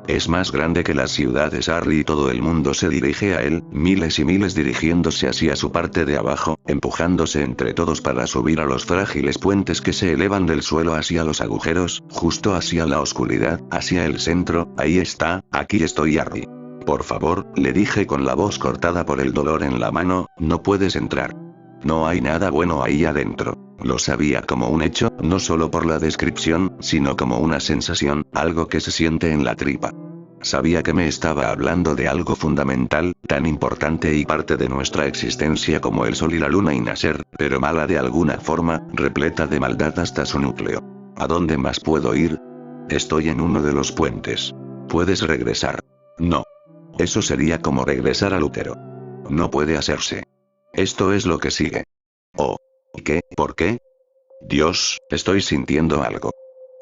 Es más grande que las ciudades, Harry, y todo el mundo se dirige a él, miles y miles dirigiéndose hacia su parte de abajo, empujándose entre todos para subir a los frágiles puentes que se elevan del suelo hacia los agujeros, justo hacia la oscuridad, hacia el centro. Ahí está, aquí estoy, Harry. Por favor, le dije con la voz cortada por el dolor en la mano, no puedes entrar. No hay nada bueno ahí adentro. Lo sabía como un hecho, no solo por la descripción, sino como una sensación, algo que se siente en la tripa. Sabía que me estaba hablando de algo fundamental, tan importante y parte de nuestra existencia como el sol y la luna y nacer, pero mala de alguna forma, repleta de maldad hasta su núcleo. ¿A dónde más puedo ir? Estoy en uno de los puentes. ¿Puedes regresar? No. Eso sería como regresar al útero. No puede hacerse. Esto es lo que sigue. Oh. ¿Qué? ¿Por qué? Dios, estoy sintiendo algo.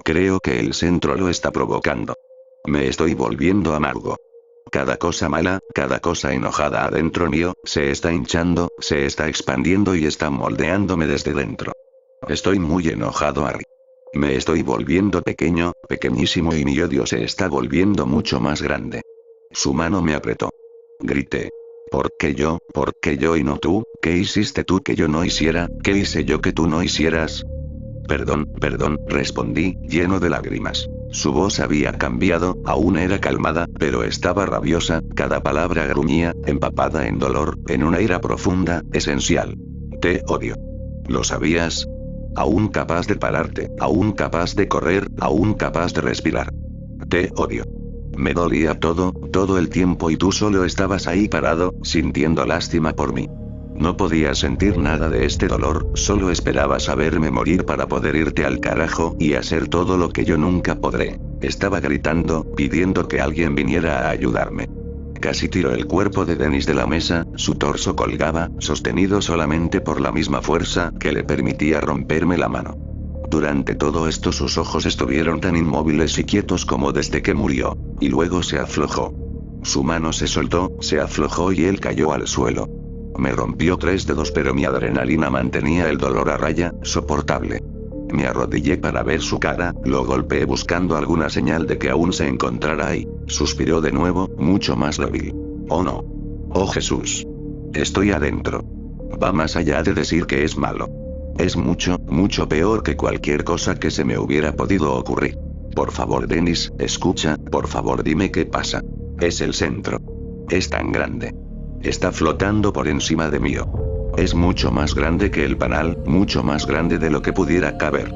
Creo que el centro lo está provocando. Me estoy volviendo amargo. Cada cosa mala, cada cosa enojada adentro mío, se está hinchando, se está expandiendo y está moldeándome desde dentro. Estoy muy enojado, Harry. Me estoy volviendo pequeño, pequeñísimo y mi odio se está volviendo mucho más grande. Su mano me apretó. Grité. ¿Por qué yo? ¿Por qué yo y no tú? ¿Qué hiciste tú que yo no hiciera? ¿Qué hice yo que tú no hicieras? Perdón, respondí, lleno de lágrimas. Su voz había cambiado, aún era calmada, pero estaba rabiosa, cada palabra gruñía, empapada en dolor, en una ira profunda, esencial. Te odio. ¿Lo sabías? Aún capaz de pararte, aún capaz de correr, aún capaz de respirar. Te odio. Me dolía todo el tiempo y tú solo estabas ahí parado, sintiendo lástima por mí. No podías sentir nada de este dolor, solo esperabas a verme morir para poder irte al carajo y hacer todo lo que yo nunca podré. Estaba gritando, pidiendo que alguien viniera a ayudarme. Casi tiró el cuerpo de Dennis de la mesa, su torso colgaba, sostenido solamente por la misma fuerza que le permitía romperme la mano. Durante todo esto sus ojos estuvieron tan inmóviles y quietos como desde que murió. Y luego se aflojó. Su mano se soltó, se aflojó y él cayó al suelo. Me rompió 3 dedos pero mi adrenalina mantenía el dolor a raya, soportable. Me arrodillé para ver su cara, lo golpeé buscando alguna señal de que aún se encontrara ahí. Suspiró de nuevo, mucho más débil. Oh no. Oh Jesús. Estoy adentro. Va más allá de decir que es malo. Es mucho, mucho peor que cualquier cosa que se me hubiera podido ocurrir. Por favor, Dennis, escucha, por favor dime qué pasa. Es el centro. Es tan grande. Está flotando por encima de mío. Es mucho más grande que el panal, mucho más grande de lo que pudiera caber.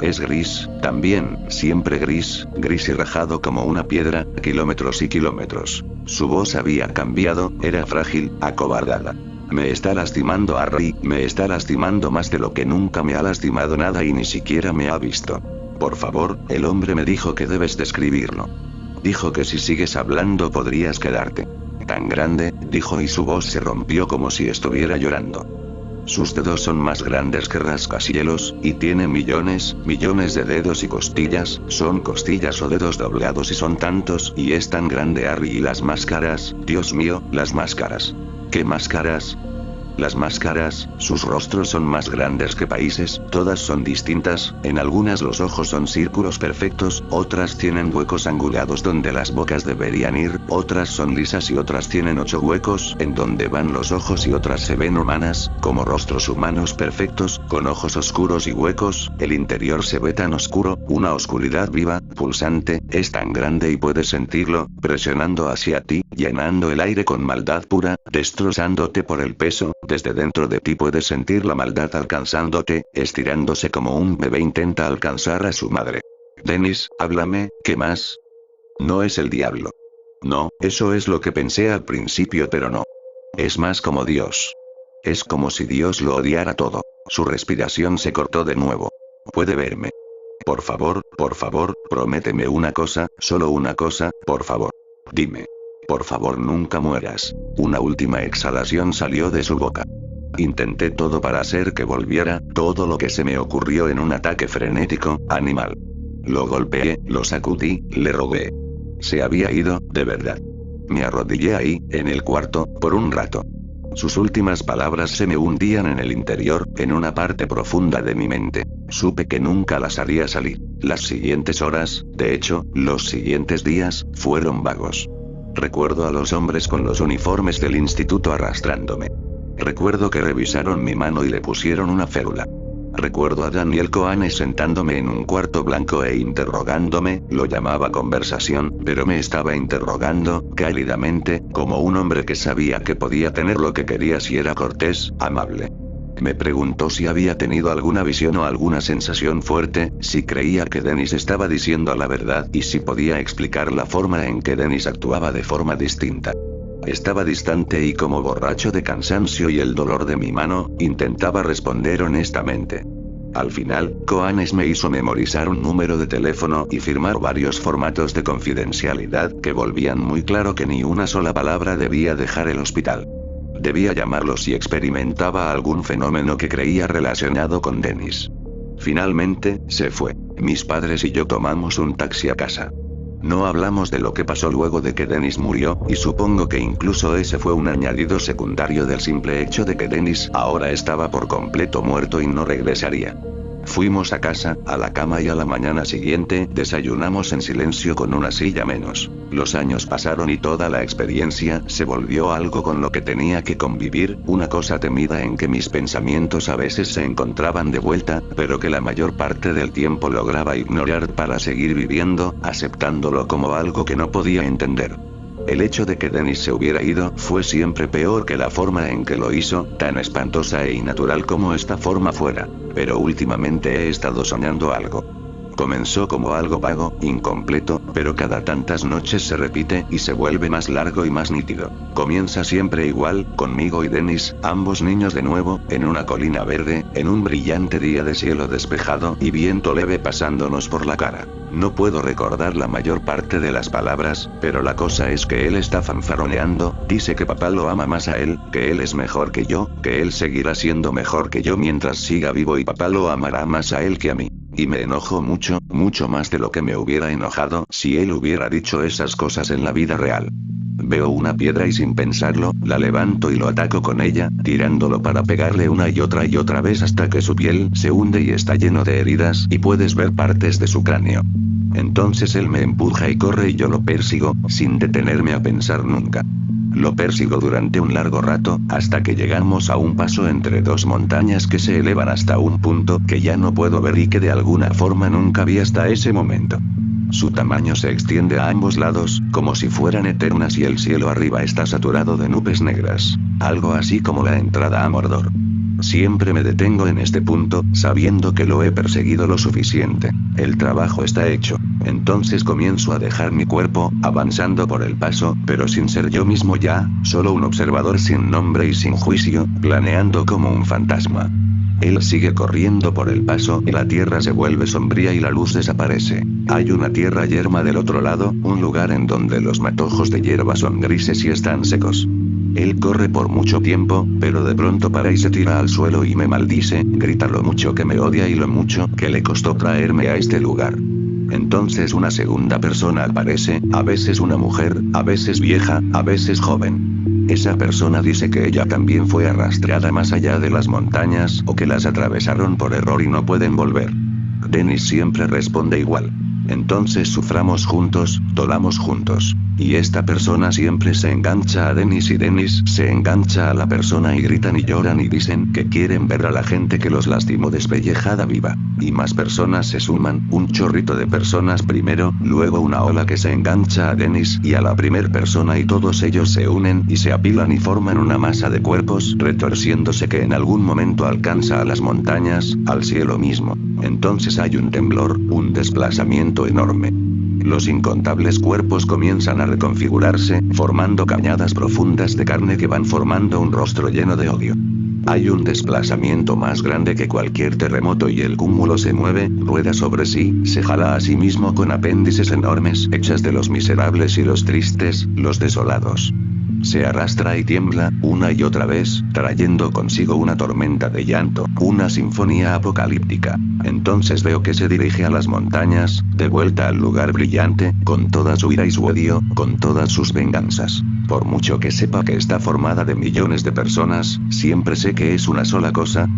Es gris, también, siempre gris y rajado como una piedra, kilómetros y kilómetros. Su voz había cambiado, era frágil, acobardada. Me está lastimando, Harry, me está lastimando más de lo que nunca me ha lastimado nada y ni siquiera me ha visto. Por favor, el hombre me dijo que debes describirlo. Dijo que si sigues hablando podrías quedarte. Tan grande, dijo y su voz se rompió como si estuviera llorando. Sus dedos son más grandes que rascacielos, y tiene millones de dedos y costillas, son costillas o dedos doblados y son tantos, y es tan grande, Harry. Y las máscaras, Dios mío, las máscaras. ¿Qué máscaras? Las máscaras, sus rostros son más grandes que países, todas son distintas, en algunas los ojos son círculos perfectos, otras tienen huecos angulados donde las bocas deberían ir, otras son lisas y otras tienen 8 huecos en donde van los ojos y otras se ven humanas, como rostros humanos perfectos, con ojos oscuros y huecos, el interior se ve tan oscuro, una oscuridad viva, pulsante, es tan grande y puedes sentirlo, presionando hacia ti, llenando el aire con maldad pura, destrozándote por el peso. Desde dentro de ti puedes sentir la maldad alcanzándote, estirándose como un bebé intenta alcanzar a su madre. Dennis, háblame, ¿qué más? No es el diablo. No, eso es lo que pensé al principio, pero no. Es más como Dios. Es como si Dios lo odiara todo. Su respiración se cortó de nuevo. ¿Puede verme? Por favor, prométeme una cosa, solo una cosa, por favor. Dime. Por favor, nunca mueras. Una última exhalación salió de su boca. Intenté todo para hacer que volviera, todo lo que se me ocurrió en un ataque frenético, animal. Lo golpeé, lo sacudí, le rogué. Se había ido, de verdad. Me arrodillé ahí, en el cuarto, por un rato. Sus últimas palabras se me hundían en el interior, en una parte profunda de mi mente. Supe que nunca las haría salir. Las siguientes horas, de hecho, los siguientes días, fueron vagos. Recuerdo a los hombres con los uniformes del instituto arrastrándome. Recuerdo que revisaron mi mano y le pusieron una férula. Recuerdo a Daniel Cohane sentándome en un cuarto blanco e interrogándome, lo llamaba conversación, pero me estaba interrogando, cálidamente, como un hombre que sabía que podía tener lo que quería si era cortés, amable. Me preguntó si había tenido alguna visión o alguna sensación fuerte, si creía que Dennis estaba diciendo la verdad y si podía explicar la forma en que Dennis actuaba de forma distinta. Estaba distante y como borracho de cansancio y el dolor de mi mano, intentaba responder honestamente. Al final, Coanes me hizo memorizar un número de teléfono y firmar varios formatos de confidencialidad que volvían muy claro que ni una sola palabra debía dejar el hospital. Debía llamarlo si experimentaba algún fenómeno que creía relacionado con Dennis. Finalmente, se fue. Mis padres y yo tomamos un taxi a casa. No hablamos de lo que pasó luego de que Dennis murió, y supongo que incluso ese fue un añadido secundario del simple hecho de que Dennis ahora estaba por completo muerto y no regresaría. Fuimos a casa, a la cama y a la mañana siguiente desayunamos en silencio con una silla menos. Los años pasaron y toda la experiencia se volvió algo con lo que tenía que convivir, una cosa temida en que mis pensamientos a veces se encontraban de vuelta, pero que la mayor parte del tiempo lograba ignorar para seguir viviendo, aceptándolo como algo que no podía entender. El hecho de que Dennis se hubiera ido fue siempre peor que la forma en que lo hizo, tan espantosa e innatural como esta forma fuera. Pero últimamente he estado soñando algo. Comenzó como algo vago, incompleto, pero cada tantas noches se repite y se vuelve más largo y más nítido. Comienza siempre igual, conmigo y Dennis, ambos niños de nuevo, en una colina verde, en un brillante día de cielo despejado y viento leve pasándonos por la cara. No puedo recordar la mayor parte de las palabras, pero la cosa es que él está fanfaroneando, dice que papá lo ama más a él, que él es mejor que yo, que él seguirá siendo mejor que yo mientras siga vivo y papá lo amará más a él que a mí. Y me enojo mucho, mucho más de lo que me hubiera enojado si él hubiera dicho esas cosas en la vida real. Veo una piedra y sin pensarlo, la levanto y lo ataco con ella, tirándolo para pegarle una y otra vez hasta que su piel se hunde y está lleno de heridas y puedes ver partes de su cráneo. Entonces él me empuja y corre y yo lo persigo, sin detenerme a pensar nunca. Lo persigo durante un largo rato, hasta que llegamos a un paso entre dos montañas que se elevan hasta un punto que ya no puedo ver y que de alguna forma nunca vi hasta ese momento. Su tamaño se extiende a ambos lados, como si fueran eternas y el cielo arriba está saturado de nubes negras. Algo así como la entrada a Mordor. Siempre me detengo en este punto, sabiendo que lo he perseguido lo suficiente. El trabajo está hecho. Entonces comienzo a dejar mi cuerpo, avanzando por el paso, pero sin ser yo mismo ya, solo un observador sin nombre y sin juicio, planeando como un fantasma. Él sigue corriendo por el paso y la tierra se vuelve sombría y la luz desaparece. Hay una tierra yerma del otro lado, un lugar en donde los matojos de hierba son grises y están secos. Él corre por mucho tiempo, pero de pronto para y se tira al suelo y me maldice, grita lo mucho que me odia y lo mucho que le costó traerme a este lugar. Entonces una segunda persona aparece, a veces una mujer, a veces vieja, a veces joven. Esa persona dice que ella también fue arrastrada más allá de las montañas o que las atravesaron por error y no pueden volver. Dennis siempre responde igual. Entonces suframos juntos, dolamos juntos. Y esta persona siempre se engancha a Dennis y Dennis se engancha a la persona y gritan y lloran y dicen que quieren ver a la gente que los lastimó despellejada viva. Y más personas se suman, un chorrito de personas primero, luego una ola que se engancha a Dennis y a la primer persona y todos ellos se unen y se apilan y forman una masa de cuerpos retorciéndose que en algún momento alcanza a las montañas, al cielo mismo. Entonces hay un temblor, un desplazamiento enorme. Los incontables cuerpos comienzan a reconfigurarse, formando cañadas profundas de carne que van formando un rostro lleno de odio. Hay un desplazamiento más grande que cualquier terremoto y el cúmulo se mueve, rueda sobre sí, se jala a sí mismo con apéndices enormes hechas de los miserables y los tristes, los desolados. Se arrastra y tiembla, una y otra vez, trayendo consigo una tormenta de llanto, una sinfonía apocalíptica. Entonces veo que se dirige a las montañas, de vuelta al lugar brillante, con toda su ira y su odio, con todas sus venganzas. Por mucho que sepa que está formada de millones de personas, siempre sé que es una sola cosa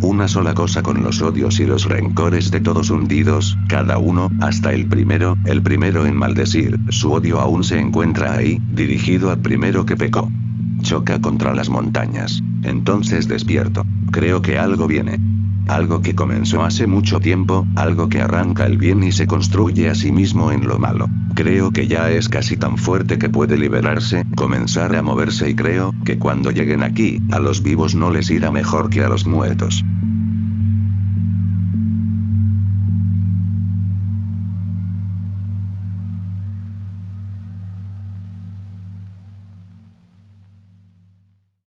con los odios y los rencores de todos hundidos, cada uno, hasta el primero en maldecir. Su odio aún se encuentra ahí, dirigido al primero que pecó. Choca contra las montañas. Entonces despierto. Creo que algo viene. Algo que comenzó hace mucho tiempo, algo que arranca el bien y se construye a sí mismo en lo malo. Creo que ya es casi tan fuerte que puede liberarse, comenzar a moverse y creo que cuando lleguen aquí, a los vivos no les irá mejor que a los muertos.